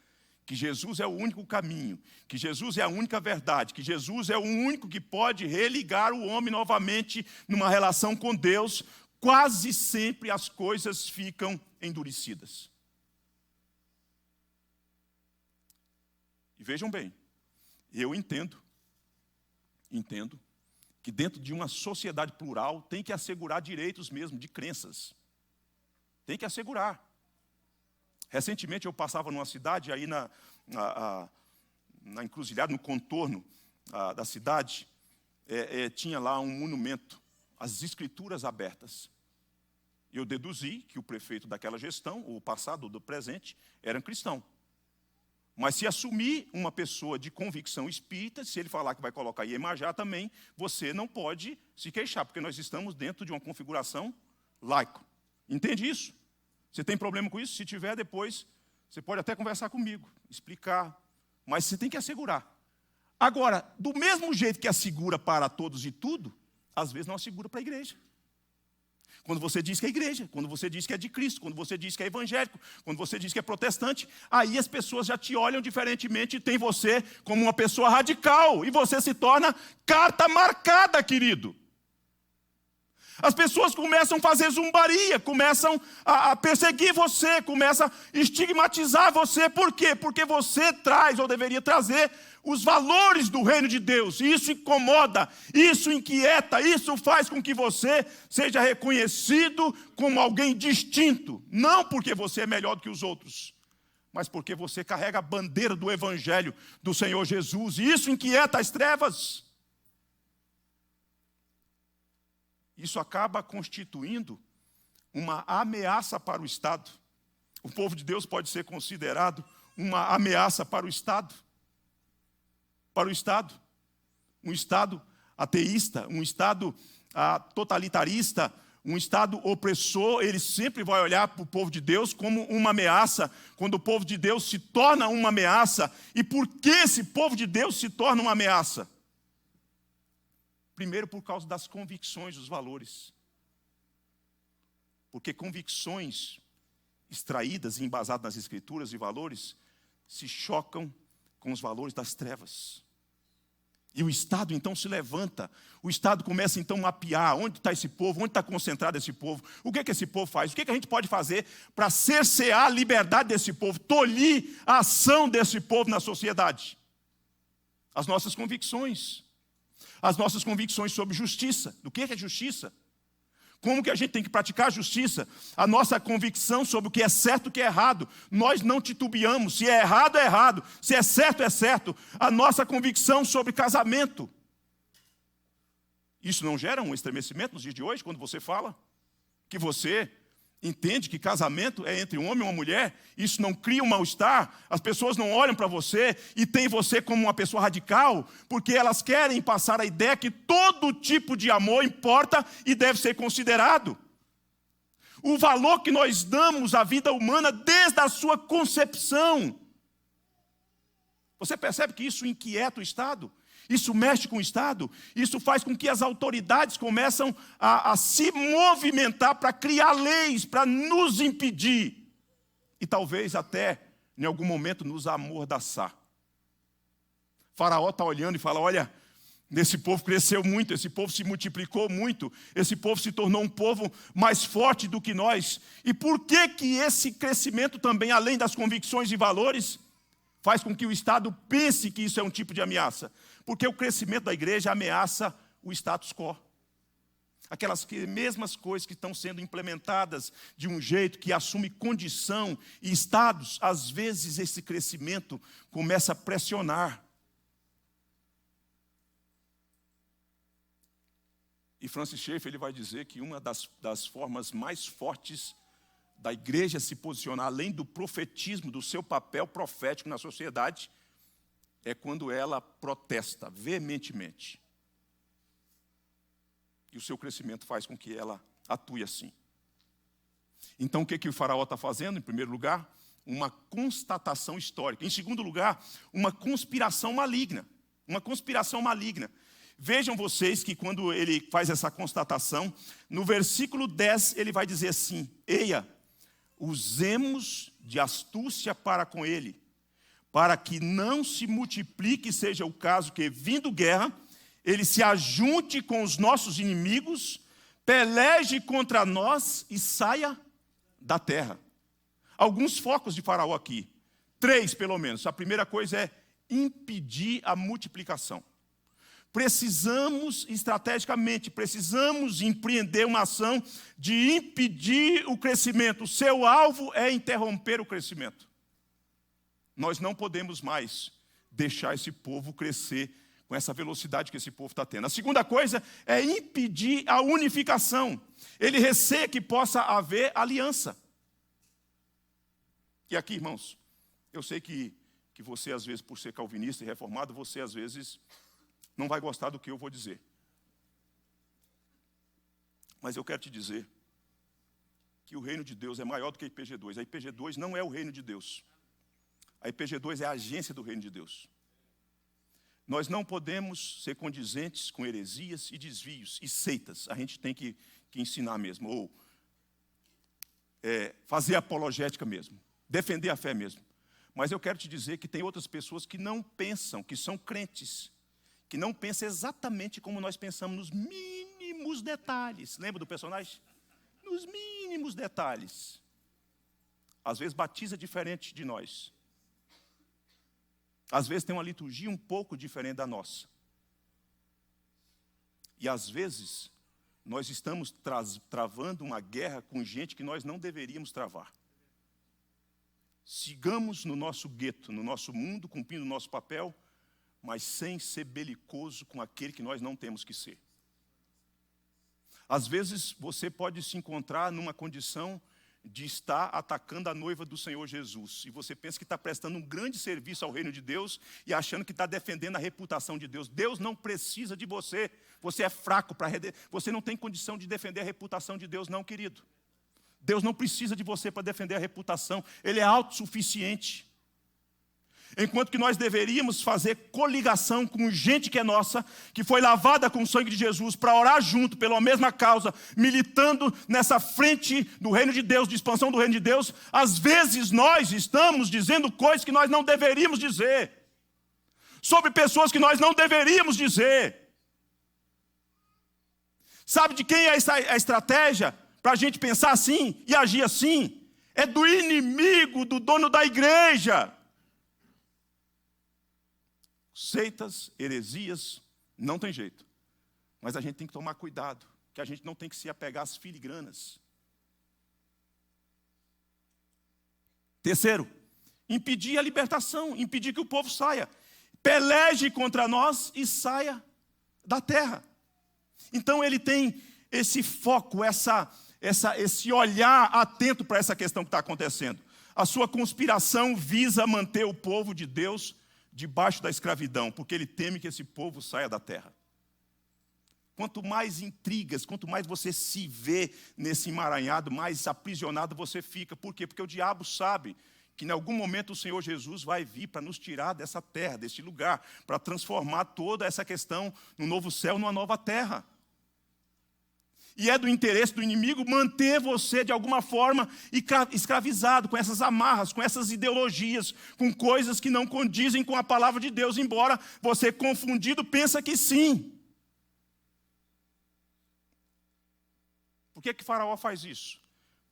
[SPEAKER 1] que Jesus é o único caminho, que Jesus é a única verdade, que Jesus é o único que pode religar o homem novamente numa relação com Deus, quase sempre as coisas ficam endurecidas. E vejam bem, eu entendo que dentro de uma sociedade plural tem que assegurar direitos mesmo de crenças. Tem que assegurar. Recentemente eu passava numa cidade, aí na encruzilhada, no contorno da cidade, tinha lá um monumento, as escrituras abertas. E eu deduzi que o prefeito daquela gestão, o passado ou do presente, era cristão. Mas se assumir uma pessoa de convicção espírita, se ele falar que vai colocar Iemanjá também, você não pode se queixar, porque nós estamos dentro de uma configuração laica. Entende isso? Você tem problema com isso? Se tiver, depois, você pode até conversar comigo, explicar. Mas você tem que assegurar. Agora, do mesmo jeito que assegura para todos e tudo, às vezes não assegura para a igreja. Quando você diz que é igreja, quando você diz que é de Cristo, quando você diz que é evangélico, quando você diz que é protestante, aí as pessoas já te olham diferentemente e tem você como uma pessoa radical. E você se torna carta marcada, querido. As pessoas começam a fazer zombaria, começam a perseguir você, começam a estigmatizar você. Por quê? Porque você traz, ou deveria trazer, os valores do reino de Deus. E isso incomoda, isso inquieta, isso faz com que você seja reconhecido como alguém distinto. Não porque você é melhor do que os outros, mas porque você carrega a bandeira do evangelho do Senhor Jesus. E isso inquieta as trevas. Isso acaba constituindo uma ameaça para o Estado. O povo de Deus pode ser considerado uma ameaça para o Estado. Para o Estado. Um Estado ateísta, um Estado totalitarista, um Estado opressor, ele sempre vai olhar para o povo de Deus como uma ameaça. Quando o povo de Deus se torna uma ameaça. E por que esse povo de Deus se torna uma ameaça? Primeiro, por causa das convicções, dos valores. Porque convicções extraídas e embasadas nas Escrituras e valores se chocam com os valores das trevas. E o Estado então se levanta. O Estado começa então a mapear onde está esse povo, onde está concentrado esse povo, o que esse povo faz, o que a gente pode fazer para cercear a liberdade desse povo, tolir a ação desse povo na sociedade. As nossas convicções. As nossas convicções sobre justiça. Do que é justiça? Como que a gente tem que praticar a justiça? A nossa convicção sobre o que é certo e o que é errado. Nós não titubeamos. Se é errado, é errado. Se é certo, é certo. A nossa convicção sobre casamento. Isso não gera um estremecimento nos dias de hoje, quando você fala que você entende que casamento é entre um homem e uma mulher? Isso não cria um mal-estar? As pessoas não olham para você e têm você como uma pessoa radical, porque elas querem passar a ideia que todo tipo de amor importa e deve ser considerado. O valor que nós damos à vida humana desde a sua concepção. Você percebe que isso inquieta o Estado? Isso mexe com o Estado, isso faz com que as autoridades começam a se movimentar para criar leis, para nos impedir. E talvez até, em algum momento, nos amordaçar. Faraó está olhando e fala, olha, esse povo cresceu muito, esse povo se multiplicou muito, esse povo se tornou um povo mais forte do que nós. E por que esse crescimento também, além das convicções e valores, faz com que o Estado pense que isso é um tipo de ameaça? Porque o crescimento da igreja ameaça o status quo. Aquelas mesmas coisas que estão sendo implementadas de um jeito que assume condição e estados, às vezes esse crescimento começa a pressionar. E Francis Schaeffer ele vai dizer que uma das formas mais fortes da igreja se posicionar, além do profetismo, do seu papel profético na sociedade, é quando ela protesta veementemente. E o seu crescimento faz com que ela atue assim. Então, o que o faraó está fazendo? Em primeiro lugar, uma constatação histórica. Em segundo lugar, uma conspiração maligna. Uma conspiração maligna. Vejam vocês que quando ele faz essa constatação, no versículo 10, ele vai dizer assim, eia, usemos de astúcia para com ele, para que não se multiplique e seja o caso que, vindo guerra, ele se ajunte com os nossos inimigos, peleje contra nós e saia da terra. Alguns focos de Faraó aqui, 3 pelo menos. A primeira coisa é impedir a multiplicação.
[SPEAKER 2] precisamos, estrategicamente, precisamos empreender uma ação de impedir o crescimento. O seu alvo é interromper o crescimento. Nós não podemos mais deixar esse povo crescer com essa velocidade que esse povo está tendo. A segunda coisa é impedir a unificação. Ele receia que possa haver aliança. E aqui, irmãos, eu sei que você, às vezes, por ser calvinista e reformado, você, às vezes, não vai gostar do que eu vou dizer. Mas eu quero te dizer que o reino de Deus é maior do que a IPG2. A IPG2 não é o reino de Deus. A IPG2 é a agência do reino de Deus. Nós não podemos ser condizentes com heresias e desvios e seitas. A gente tem que ensinar mesmo, ou fazer apologética mesmo, defender a fé mesmo. Mas eu quero te dizer que tem outras pessoas que não pensam, que são crentes, que não pensam exatamente como nós pensamos, nos mínimos detalhes. Lembra do personagem? Nos mínimos detalhes. Às vezes batiza diferente de nós. Às vezes tem uma liturgia um pouco diferente da nossa. E às vezes nós estamos travando uma guerra com gente que nós não deveríamos travar. Sigamos no nosso gueto, no nosso mundo, cumprindo o nosso papel, mas sem ser belicoso com aquele que nós não temos que ser. Às vezes você pode se encontrar numa condição de estar atacando a noiva do Senhor Jesus. E você pensa que está prestando um grande serviço ao reino de Deus e achando que está defendendo a reputação de Deus. Deus não precisa de você. Você é fraco para você não tem condição de defender a reputação de Deus, não, querido. Deus não precisa de você para defender a reputação. Ele é autossuficiente. Enquanto que nós deveríamos fazer coligação com gente que é nossa, que foi lavada com o sangue de Jesus, para orar junto pela mesma causa, militando nessa frente do reino de Deus, de expansão do reino de Deus, às vezes nós estamos dizendo coisas que nós não deveríamos dizer, sobre pessoas que nós não deveríamos dizer. Sabe de quem é a estratégia para a gente pensar assim e agir assim? É do inimigo, do dono da igreja. Seitas, heresias, não tem jeito. Mas a gente tem que tomar cuidado, que a gente não tem que se apegar às filigranas. Terceiro, impedir a libertação, impedir que o povo saia. Peleje contra nós e saia da terra. Então ele tem esse foco, esse olhar atento para essa questão que está acontecendo. A sua conspiração visa manter o povo de Deus debaixo da escravidão, porque ele teme que esse povo saia da terra. Quanto mais intrigas, quanto mais você se vê nesse emaranhado, mais aprisionado você fica. Por quê? Porque o diabo sabe que em algum momento o Senhor Jesus vai vir para nos tirar dessa terra, desse lugar, para transformar toda essa questão num novo céu, numa nova terra. E é do interesse do inimigo manter você, de alguma forma, escravizado com essas amarras, com essas ideologias, com coisas que não condizem com a palavra de Deus, embora você, confundido, pensa que sim. Por que Faraó faz isso?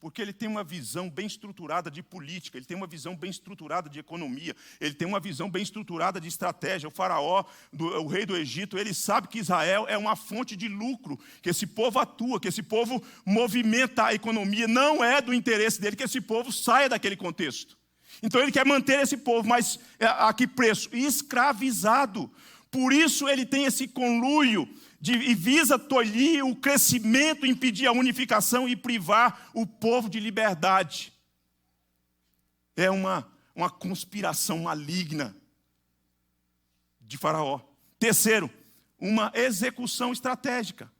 [SPEAKER 2] Porque ele tem uma visão bem estruturada de política, ele tem uma visão bem estruturada de economia, ele tem uma visão bem estruturada de estratégia. O Faraó, o rei do Egito, ele sabe que Israel é uma fonte de lucro, que esse povo atua, que esse povo movimenta a economia. Não é do interesse dele que esse povo saia daquele contexto. Então ele quer manter esse povo, mas a que preço? Escravizado. Por isso ele tem esse conluio e visa tolir o crescimento, impedir a unificação e privar o povo de liberdade. É uma conspiração maligna de Faraó. Terceiro, uma execução estratégica.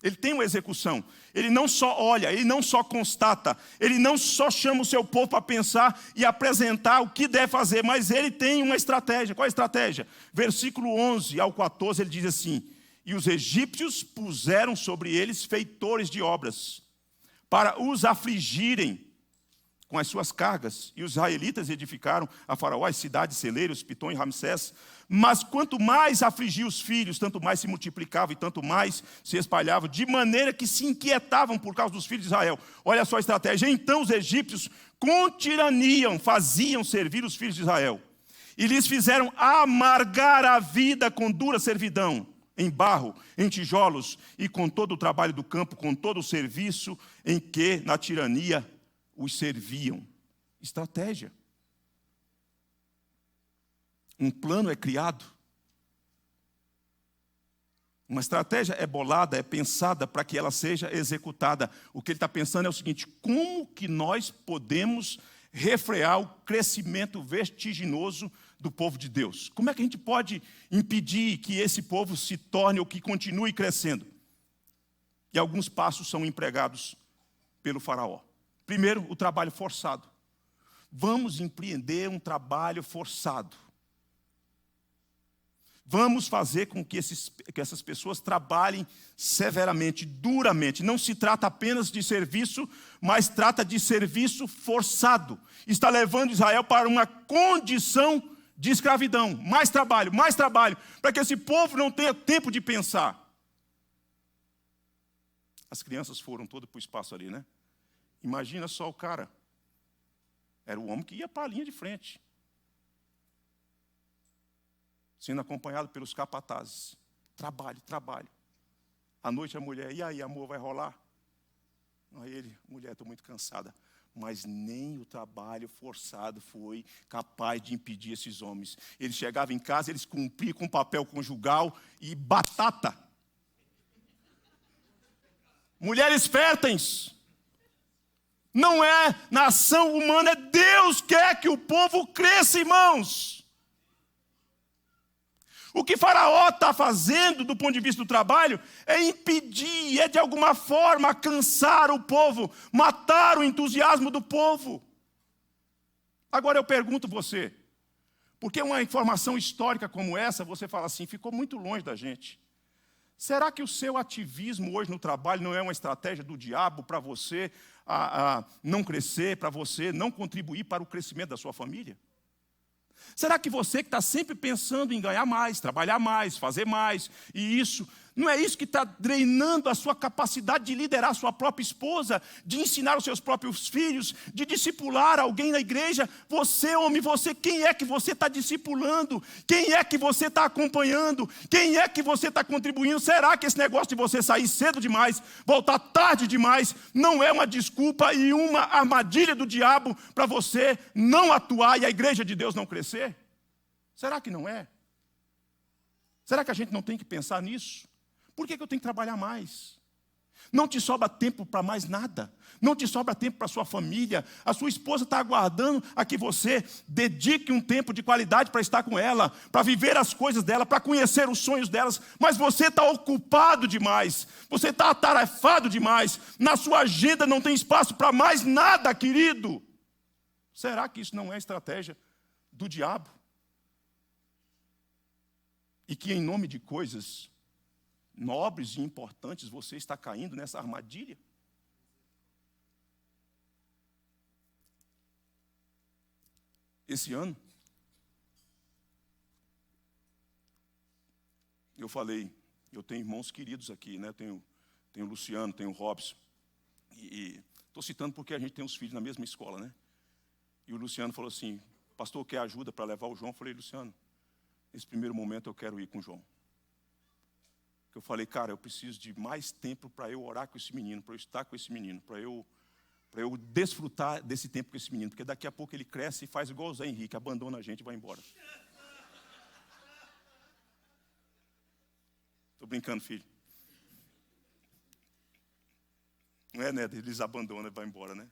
[SPEAKER 2] Ele tem uma execução. Ele não só olha, ele não só constata, ele não só chama o seu povo para pensar e apresentar o que deve fazer, mas ele tem uma estratégia. Qual é a estratégia? Versículo 11 ao 14, ele diz assim: e os egípcios puseram sobre eles feitores de obras, para os afligirem com as suas cargas. E os israelitas edificaram a Faraó as cidades, celeiros, Pitom e Ramsés. Mas quanto mais afligia os filhos, tanto mais se multiplicava e tanto mais se espalhava, de maneira que se inquietavam por causa dos filhos de Israel. Olha só a estratégia. Então os egípcios com tirania faziam servir os filhos de Israel, e lhes fizeram amargar a vida com dura servidão. em barro, em tijolos e com todo o trabalho do campo, com todo o serviço em que, na tirania, os serviam. Estratégia. Um plano é criado. Uma estratégia é bolada, é pensada para que ela seja executada. O que ele está pensando é o seguinte: como que nós podemos refrear o crescimento vertiginoso do povo de Deus? Como é que a gente pode impedir que esse povo se torne ou que continue crescendo? E alguns passos são empregados pelo faraó. Primeiro, o trabalho forçado. Vamos empreender um trabalho forçado. Vamos fazer com que essas pessoas trabalhem severamente, duramente. Não se trata apenas de serviço, mas trata de serviço forçado. Está levando Israel para uma condição de escravidão. Mais trabalho, para que esse povo não tenha tempo de pensar. As crianças foram todas para o espaço ali, né? Imagina só o cara. Era o homem que ia para a linha de frente, sendo acompanhado pelos capatazes. Trabalho. À noite a mulher: e aí, amor, vai rolar? Aí ele: mulher, estou muito cansada. Mas nem o trabalho forçado foi capaz de impedir esses homens. Eles chegavam em casa, eles cumpriam com papel conjugal e batata. Mulheres férteis. Não é na ação humana, é Deus que quer que o povo cresça, irmãos. O que Faraó está fazendo do ponto de vista do trabalho é impedir, é de alguma forma cansar o povo, matar o entusiasmo do povo. Agora eu pergunto você, porque uma informação histórica como essa, você fala assim, ficou muito longe da gente. Será que o seu ativismo hoje no trabalho não é uma estratégia do diabo para você não crescer, para você não contribuir para o crescimento da sua família? Será que você que está sempre pensando em ganhar mais, trabalhar mais, fazer mais, e isso, não é isso que está drenando a sua capacidade de liderar a sua própria esposa, de ensinar os seus próprios filhos, de discipular alguém na igreja? Você, homem, quem é que você está discipulando? Quem é que você está acompanhando? Quem é que você está contribuindo? Será que esse negócio de você sair cedo demais, voltar tarde demais, não é uma desculpa e uma armadilha do diabo para você não atuar e a igreja de Deus não crescer? Será que não é? Será que a gente não tem que pensar nisso? Por que eu tenho que trabalhar mais? Não te sobra tempo para mais nada. Não te sobra tempo para a sua família. A sua esposa está aguardando a que você dedique um tempo de qualidade para estar com ela, para viver as coisas dela, para conhecer os sonhos delas. Mas você está ocupado demais. Você está atarefado demais. Na sua agenda não tem espaço para mais nada, querido. Será que isso não é estratégia do diabo? E que em nome de coisas nobres e importantes você está caindo nessa armadilha? Esse ano, eu falei, eu tenho irmãos queridos aqui, né? Tenho o Luciano, tenho o Robson, e estou citando porque a gente tem os filhos na mesma escola, né? E o Luciano falou assim: pastor, quer ajuda para levar o João? Eu falei: Luciano, nesse primeiro momento eu quero ir com o João. Eu falei: cara, eu preciso de mais tempo para eu orar com esse menino, para eu estar com esse menino, para eu desfrutar desse tempo com esse menino, porque daqui a pouco ele cresce e faz igual o Zé Henrique, abandona a gente e vai embora. Estou brincando, filho. Não é, Néder? Eles abandonam e vai embora, né?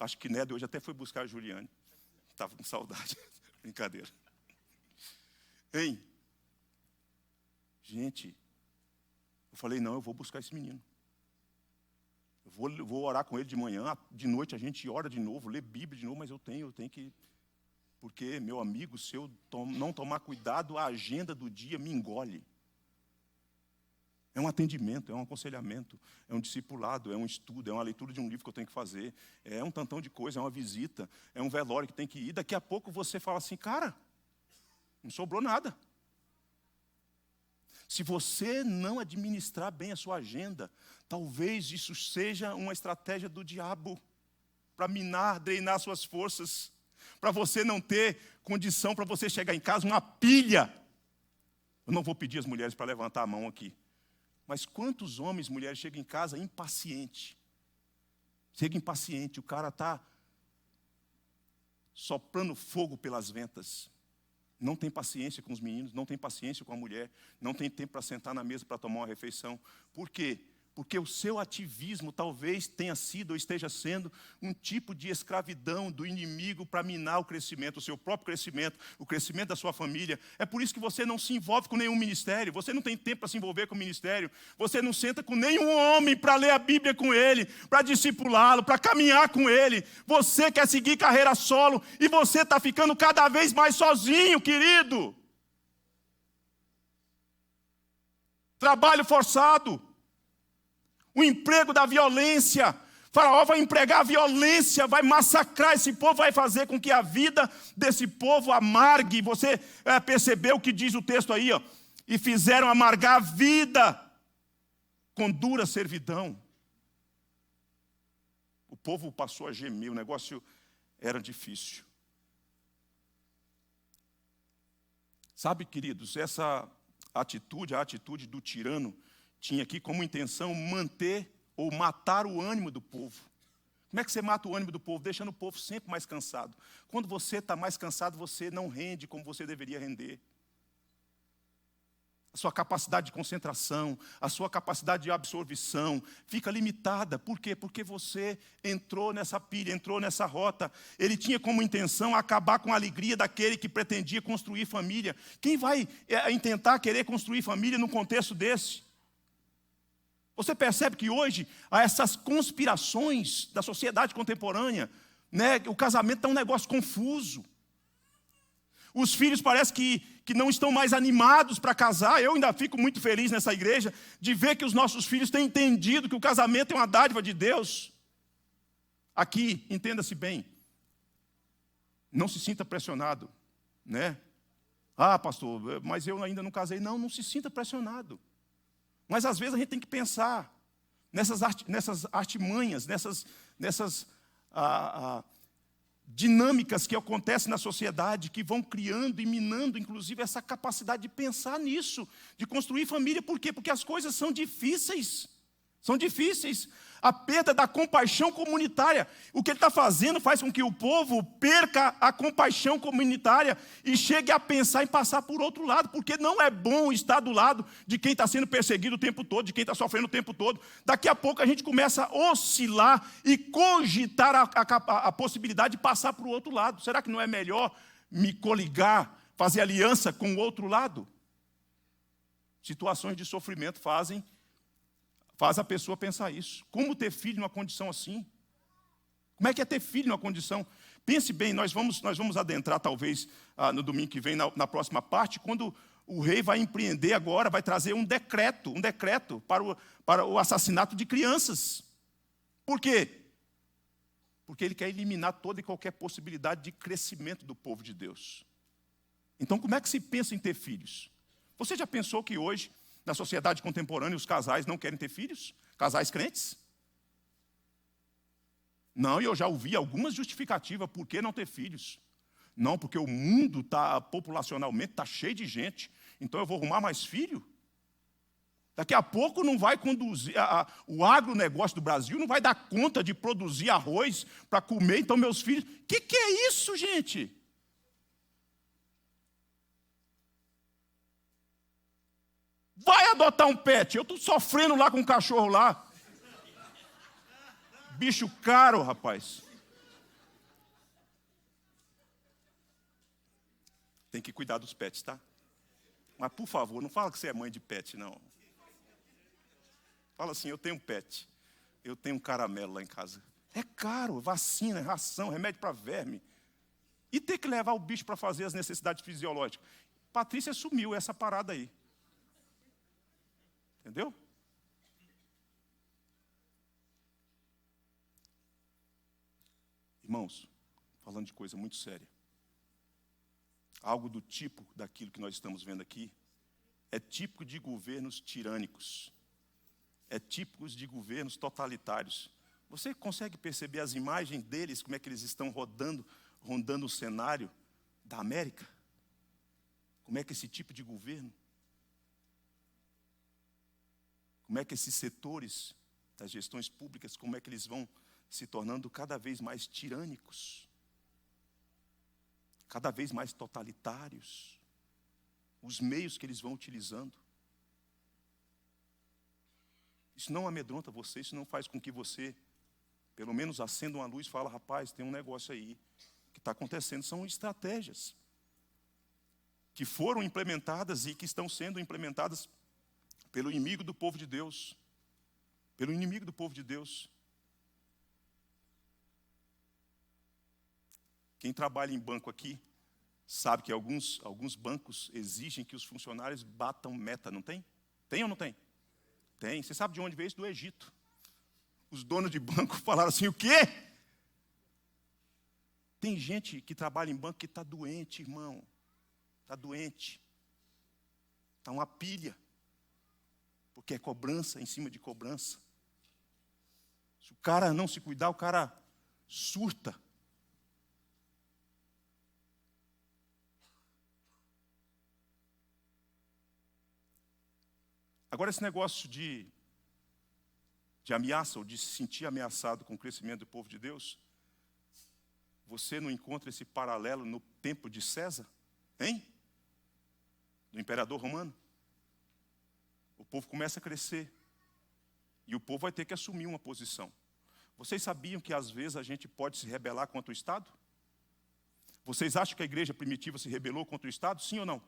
[SPEAKER 2] Acho que Néder hoje até foi buscar a Juliane. Estava com saudade. Brincadeira. Hein? Gente, eu falei: não, eu vou buscar esse menino. Eu vou orar com ele de manhã, de noite a gente ora de novo, lê Bíblia de novo, mas eu tenho que... Porque, meu amigo, se eu não tomar cuidado, a agenda do dia me engole. É um atendimento, é um aconselhamento, é um discipulado, é um estudo, é uma leitura de um livro que eu tenho que fazer, é um tantão de coisa, é uma visita, é um velório que tem que ir. Daqui a pouco você fala assim: cara, não sobrou nada. Se você não administrar bem a sua agenda, talvez isso seja uma estratégia do diabo para minar, drenar suas forças, para você não ter condição, para você chegar em casa uma pilha Eu não vou pedir às mulheres para levantar a mão aqui. Mas quantos homens e mulheres chegam em casa impaciente? Chega impaciente, o cara está soprando fogo pelas ventas. Não tem paciência com os meninos, não tem paciência com a mulher, não tem tempo para sentar na mesa para tomar uma refeição. Por quê? Porque o seu ativismo talvez tenha sido ou esteja sendo um tipo de escravidão do inimigo para minar o crescimento, o seu próprio crescimento, o crescimento da sua família. É por isso que você não se envolve com nenhum ministério, você não tem tempo para se envolver com o ministério, você não senta com nenhum homem para ler a Bíblia com ele, para discipulá-lo, para caminhar com ele. Você quer seguir carreira solo e você está ficando cada vez mais sozinho, querido. Trabalho forçado. O emprego da violência. Faraó vai empregar a violência, vai massacrar esse povo, vai fazer com que a vida desse povo amargue. Você percebeu o que diz o texto aí, ó? E fizeram amargar a vida com dura servidão. O povo passou a gemer, o negócio era difícil. Sabe, queridos, essa atitude, a atitude do tirano, tinha aqui como intenção manter ou matar o ânimo do povo. Como é que você mata o ânimo do povo? Deixando o povo sempre mais cansado. Quando você está mais cansado, você não rende como você deveria render. A sua capacidade de concentração, a sua capacidade de absorção fica limitada. Por quê? Porque você entrou nessa pilha, entrou nessa rota. Ele tinha como intenção acabar com a alegria daquele que pretendia construir família. Quem vai intentar querer construir família num contexto desse? Você percebe que hoje há essas conspirações da sociedade contemporânea, né? O casamento está um negócio confuso. Os filhos parece que não estão mais animados para casar. Eu ainda fico muito feliz nessa igreja de ver que os nossos filhos têm entendido que o casamento é uma dádiva de Deus. Aqui, entenda-se bem, não se sinta pressionado, né? Ah, pastor, mas eu ainda não casei. Não se sinta pressionado. Mas às vezes a gente tem que pensar nessas artimanhas, nessas dinâmicas que acontecem na sociedade, que vão criando e minando, inclusive, essa capacidade de pensar nisso, de construir família. Por quê? Porque as coisas são difíceis. São difíceis. A perda da compaixão comunitária. O que ele está fazendo faz com que o povo perca a compaixão comunitária e chegue a pensar em passar por outro lado, porque não é bom estar do lado de quem está sendo perseguido o tempo todo, de quem está sofrendo o tempo todo. Daqui a pouco a gente começa a oscilar e cogitar a possibilidade de passar para o outro lado. Será que não é melhor me coligar, fazer aliança com o outro lado? Situações de sofrimento faz a pessoa pensar isso. Como ter filho numa condição assim? Como é que é ter filho numa condição? Pense bem, nós vamos adentrar talvez no domingo que vem, na próxima parte, quando o rei vai empreender agora, vai trazer um decreto para o assassinato de crianças. Por quê? Porque ele quer eliminar toda e qualquer possibilidade de crescimento do povo de Deus. Então, como é que se pensa em ter filhos? Você já pensou que hoje, na sociedade contemporânea, os casais não querem ter filhos? Casais crentes? Não, e eu já ouvi algumas justificativas por que não ter filhos. Não, porque o mundo populacionalmente está cheio de gente, então eu vou arrumar mais filho? Daqui a pouco não vai conduzir, o agronegócio do Brasil não vai dar conta de produzir arroz para comer, então meus filhos... Que é isso, gente? Vai adotar um pet. Eu estou sofrendo lá com um cachorro lá. Bicho caro, rapaz. Tem que cuidar dos pets, tá? Mas, por favor, não fala que você é mãe de pet, não. Fala assim, eu tenho um pet. Eu tenho um caramelo lá em casa. É caro, vacina, ração, remédio para verme. E ter que levar o bicho para fazer as necessidades fisiológicas. Patrícia sumiu essa parada aí. Entendeu? Irmãos, falando de coisa muito séria. Algo do tipo daquilo que nós estamos vendo aqui é típico de governos tirânicos. É típico de governos totalitários. Você consegue perceber as imagens deles, como é que eles estão rondando o cenário da América? Como é que esse tipo de governo como é que esses setores das gestões públicas, como é que eles vão se tornando cada vez mais tirânicos, cada vez mais totalitários, os meios que eles vão utilizando. Isso não amedronta você, isso não faz com que você, pelo menos acenda uma luz e fala, rapaz, tem um negócio aí que está acontecendo. São estratégias que foram implementadas e que estão sendo implementadas pelo inimigo do povo de Deus. Pelo inimigo do povo de Deus. Quem trabalha em banco aqui sabe que alguns bancos exigem que os funcionários batam meta, não tem? Tem ou não tem? Tem. Você sabe de onde veio isso? Do Egito. Os donos de banco falaram assim, o quê? Tem gente que trabalha em banco que está doente, irmão. Está doente. Está uma pilha. Porque é cobrança em cima de cobrança. Se o cara não se cuidar, o cara surta. Agora, esse negócio de ameaça, ou de se sentir ameaçado com o crescimento do povo de Deus, você não encontra esse paralelo no tempo de César? Hein? Do imperador romano? O povo começa a crescer. E o povo vai ter que assumir uma posição. Vocês sabiam que às vezes a gente pode se rebelar contra o Estado? Vocês acham que a igreja primitiva se rebelou contra o Estado? Sim ou não?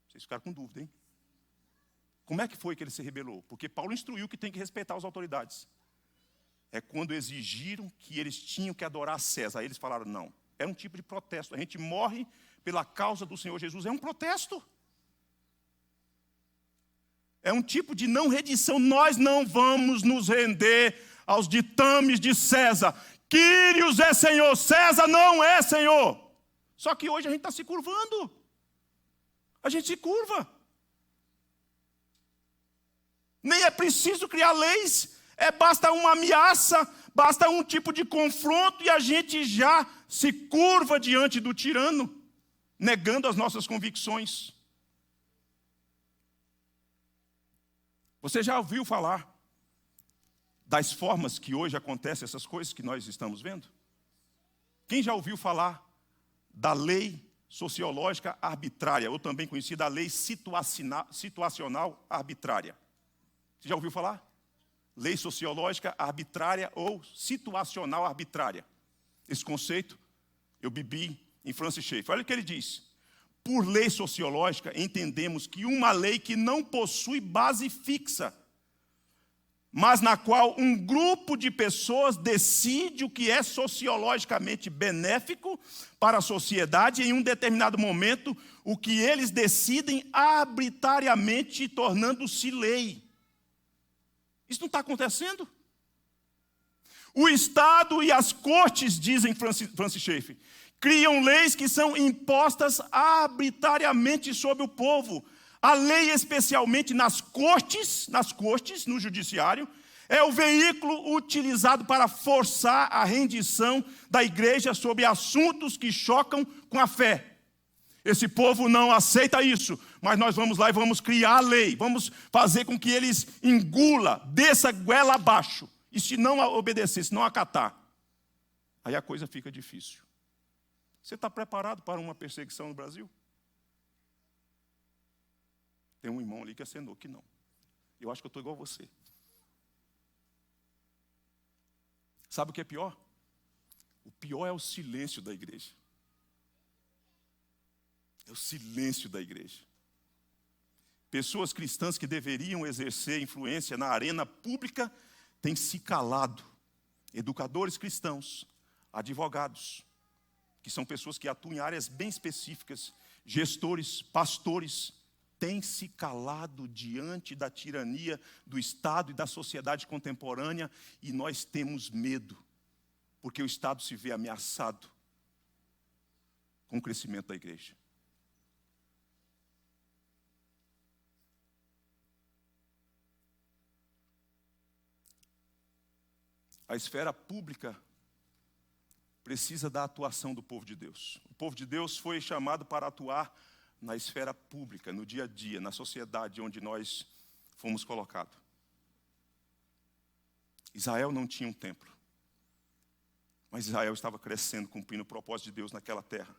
[SPEAKER 2] Vocês ficaram com dúvida, hein? Como é que foi que ele se rebelou? Porque Paulo instruiu que tem que respeitar as autoridades. É quando exigiram que eles tinham que adorar César. Aí eles falaram, não. É um tipo de protesto. A gente morre pela causa do Senhor Jesus. É um protesto. É um tipo de não redição. Nós não vamos nos render aos ditames de César. Quírios é Senhor, César não é Senhor. Só que hoje a gente está se curvando. A gente se curva. Nem é preciso criar leis. Basta uma ameaça, basta um tipo de confronto e a gente já se curva diante do tirano, negando as nossas convicções. Você já ouviu falar das formas que hoje acontecem essas coisas que nós estamos vendo? Quem já ouviu falar da lei sociológica arbitrária, ou também conhecida a lei situacional arbitrária? Você já ouviu falar? Lei sociológica arbitrária ou situacional arbitrária. Esse conceito eu bebi em Francis Schaeffer. Olha o que ele diz. Por lei sociológica, entendemos que uma lei que não possui base fixa, mas na qual um grupo de pessoas decide o que é sociologicamente benéfico para a sociedade em um determinado momento, o que eles decidem arbitrariamente, tornando-se lei. Isso não está acontecendo? O Estado e as cortes, dizem Francis Schaeffer, criam leis que são impostas arbitrariamente sobre o povo. A lei, especialmente nas cortes, no judiciário, é o veículo utilizado para forçar a rendição da igreja sobre assuntos que chocam com a fé. Esse povo não aceita isso, mas nós vamos lá e vamos criar a lei, vamos fazer com que eles engula, desça goela abaixo. E se não obedecer, se não acatar, aí a coisa fica difícil. Você está preparado para uma perseguição no Brasil? Tem um irmão ali que acenou que não. Eu acho que eu estou igual a você. Sabe o que é pior? O pior é o silêncio da igreja. É o silêncio da igreja. Pessoas cristãs que deveriam exercer influência na arena pública têm se calado. Educadores cristãos, advogados, que são pessoas que atuam em áreas bem específicas, gestores, pastores, têm se calado diante da tirania do Estado e da sociedade contemporânea, e nós temos medo, porque o Estado se vê ameaçado com o crescimento da igreja. A esfera pública precisa da atuação do povo de Deus. O povo de Deus foi chamado para atuar na esfera pública, no dia a dia, na sociedade onde nós
[SPEAKER 1] fomos colocados. Israel não tinha um templo, mas Israel estava crescendo, cumprindo o propósito de Deus naquela terra,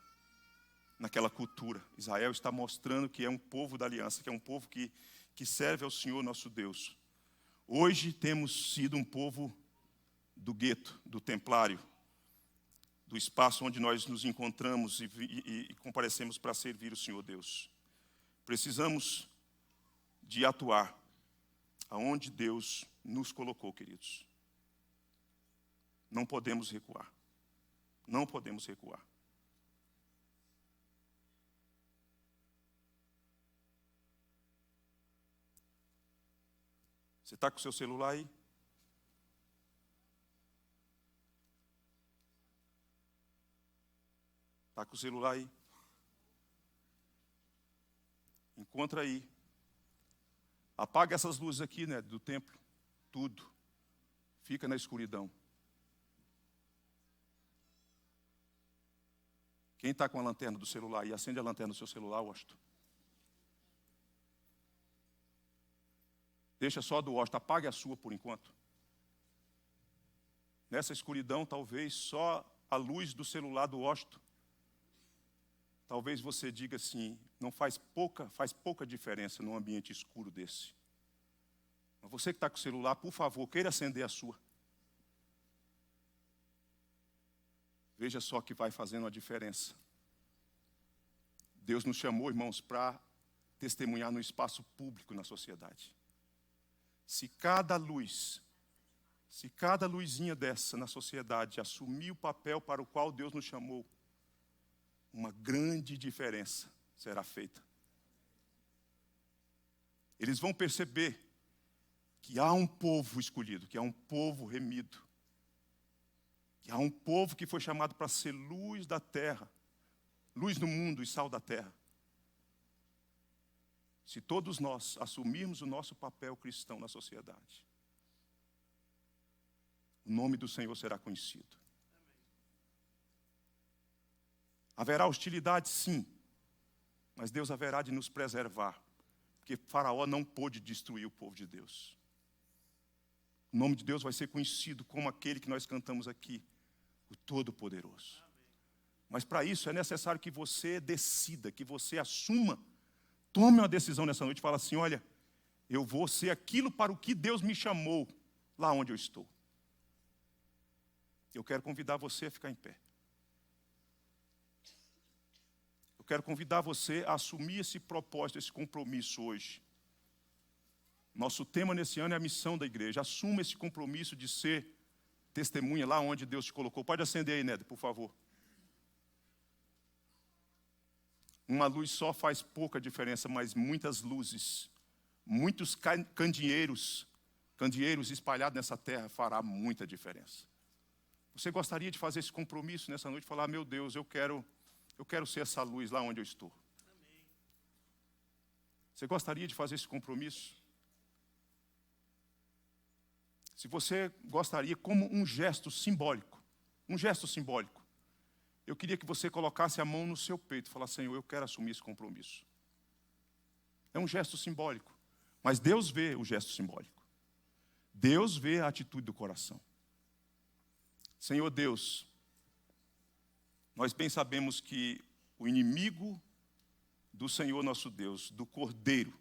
[SPEAKER 1] naquela cultura. Israel está mostrando que é um povo da aliança, que é um povo que serve ao Senhor nosso Deus. Hoje temos sido um povo do gueto, do templário, do espaço onde nós nos encontramos e comparecemos para servir o Senhor Deus. Precisamos de atuar aonde Deus nos colocou, queridos. Não podemos recuar. Não podemos recuar. Você está com o seu celular aí? Está com o celular aí? Encontra aí. Apaga essas luzes aqui, né, do templo. Tudo. Fica na escuridão. Quem está com a lanterna do celular aí, acende a lanterna do seu celular, Washington. Deixa só do Washington, apague a sua por enquanto. Nessa escuridão, talvez só a luz do celular do Washington. Talvez você diga assim, não faz pouca diferença num ambiente escuro desse. Mas você que está com o celular, por favor, queira acender a sua. Veja só que vai fazendo a diferença. Deus nos chamou, irmãos, para testemunhar no espaço público na sociedade. Se cada luzinha dessa na sociedade assumir o papel para o qual Deus nos chamou, uma grande diferença será feita. Eles vão perceber que há um povo escolhido, que há um povo remido, que há um povo que foi chamado para ser luz da terra, luz no mundo e sal da terra. Se todos nós assumirmos o nosso papel cristão na sociedade, o nome do Senhor será conhecido. Haverá hostilidade, sim, mas Deus haverá de nos preservar, porque Faraó não pôde destruir o povo de Deus. O nome de Deus vai ser conhecido como aquele que nós cantamos aqui, o Todo-Poderoso. Mas para isso é necessário que você decida, que você assuma, tome uma decisão nessa noite e fale assim, olha, eu vou ser aquilo para o que Deus me chamou lá onde eu estou. Eu quero convidar você a ficar em pé. Eu quero convidar você a assumir esse propósito, esse compromisso hoje. Nosso tema nesse ano é a missão da igreja. Assuma esse compromisso de ser testemunha lá onde Deus te colocou. Pode acender aí, Néder, por favor. Uma luz só faz pouca diferença, mas muitas luzes, muitos candeeiros espalhados nessa terra fará muita diferença. Você gostaria de fazer esse compromisso nessa noite? Falar, meu Deus, eu quero ser essa luz lá onde eu estou. Amém. Você gostaria de fazer esse compromisso? Se você gostaria, como um gesto simbólico, eu queria que você colocasse a mão no seu peito e falasse, Senhor, eu quero assumir esse compromisso. É um gesto simbólico, mas Deus vê o gesto simbólico. Deus vê a atitude do coração. Senhor Deus, nós bem sabemos que o inimigo do Senhor nosso Deus, do Cordeiro,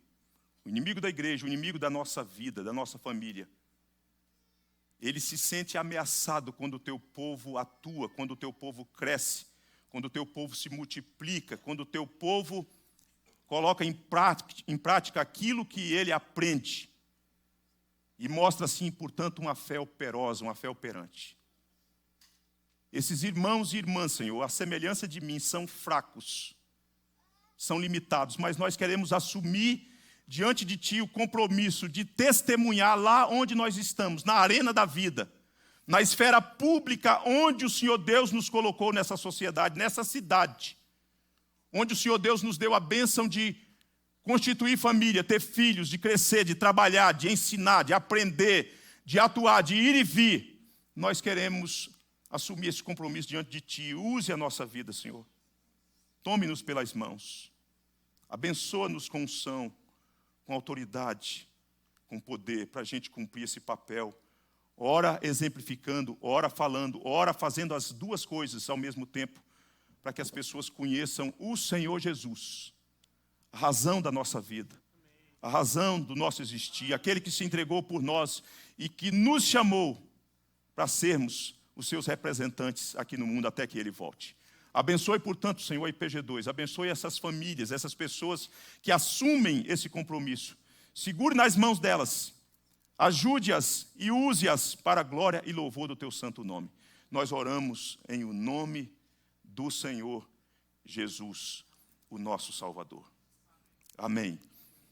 [SPEAKER 1] o inimigo da igreja, o inimigo da nossa vida, da nossa família, ele se sente ameaçado quando o teu povo atua, quando o teu povo cresce, quando o teu povo se multiplica, quando o teu povo coloca em prática aquilo que ele aprende e mostra assim, portanto, uma fé operosa, uma fé operante. Esses irmãos e irmãs, Senhor, à semelhança de mim, são fracos, são limitados, mas nós queremos assumir diante de Ti o compromisso de testemunhar lá onde nós estamos, na arena da vida, na esfera pública onde o Senhor Deus nos colocou nessa sociedade, nessa cidade, onde o Senhor Deus nos deu a bênção de constituir família, ter filhos, de crescer, de trabalhar, de ensinar, de aprender, de atuar, de ir e vir. Nós queremos assumir esse compromisso diante de Ti. Use a nossa vida, Senhor. Tome-nos pelas mãos. Abençoa-nos com unção, com autoridade. com poder para a gente cumprir esse papel. Ora exemplificando, ora falando, ora fazendo as duas coisas ao mesmo tempo, para que as pessoas conheçam o Senhor Jesus, a razão da nossa vida, a razão do nosso existir, aquele que se entregou por nós e que nos chamou para sermos os seus representantes aqui no mundo até que Ele volte. Abençoe, portanto, Senhor, a IPG2, abençoe essas famílias, essas pessoas que assumem esse compromisso. Segure nas mãos delas, ajude-as e use-as para a glória e louvor do Teu santo nome. Nós oramos em o nome do Senhor Jesus, o nosso Salvador. Amém.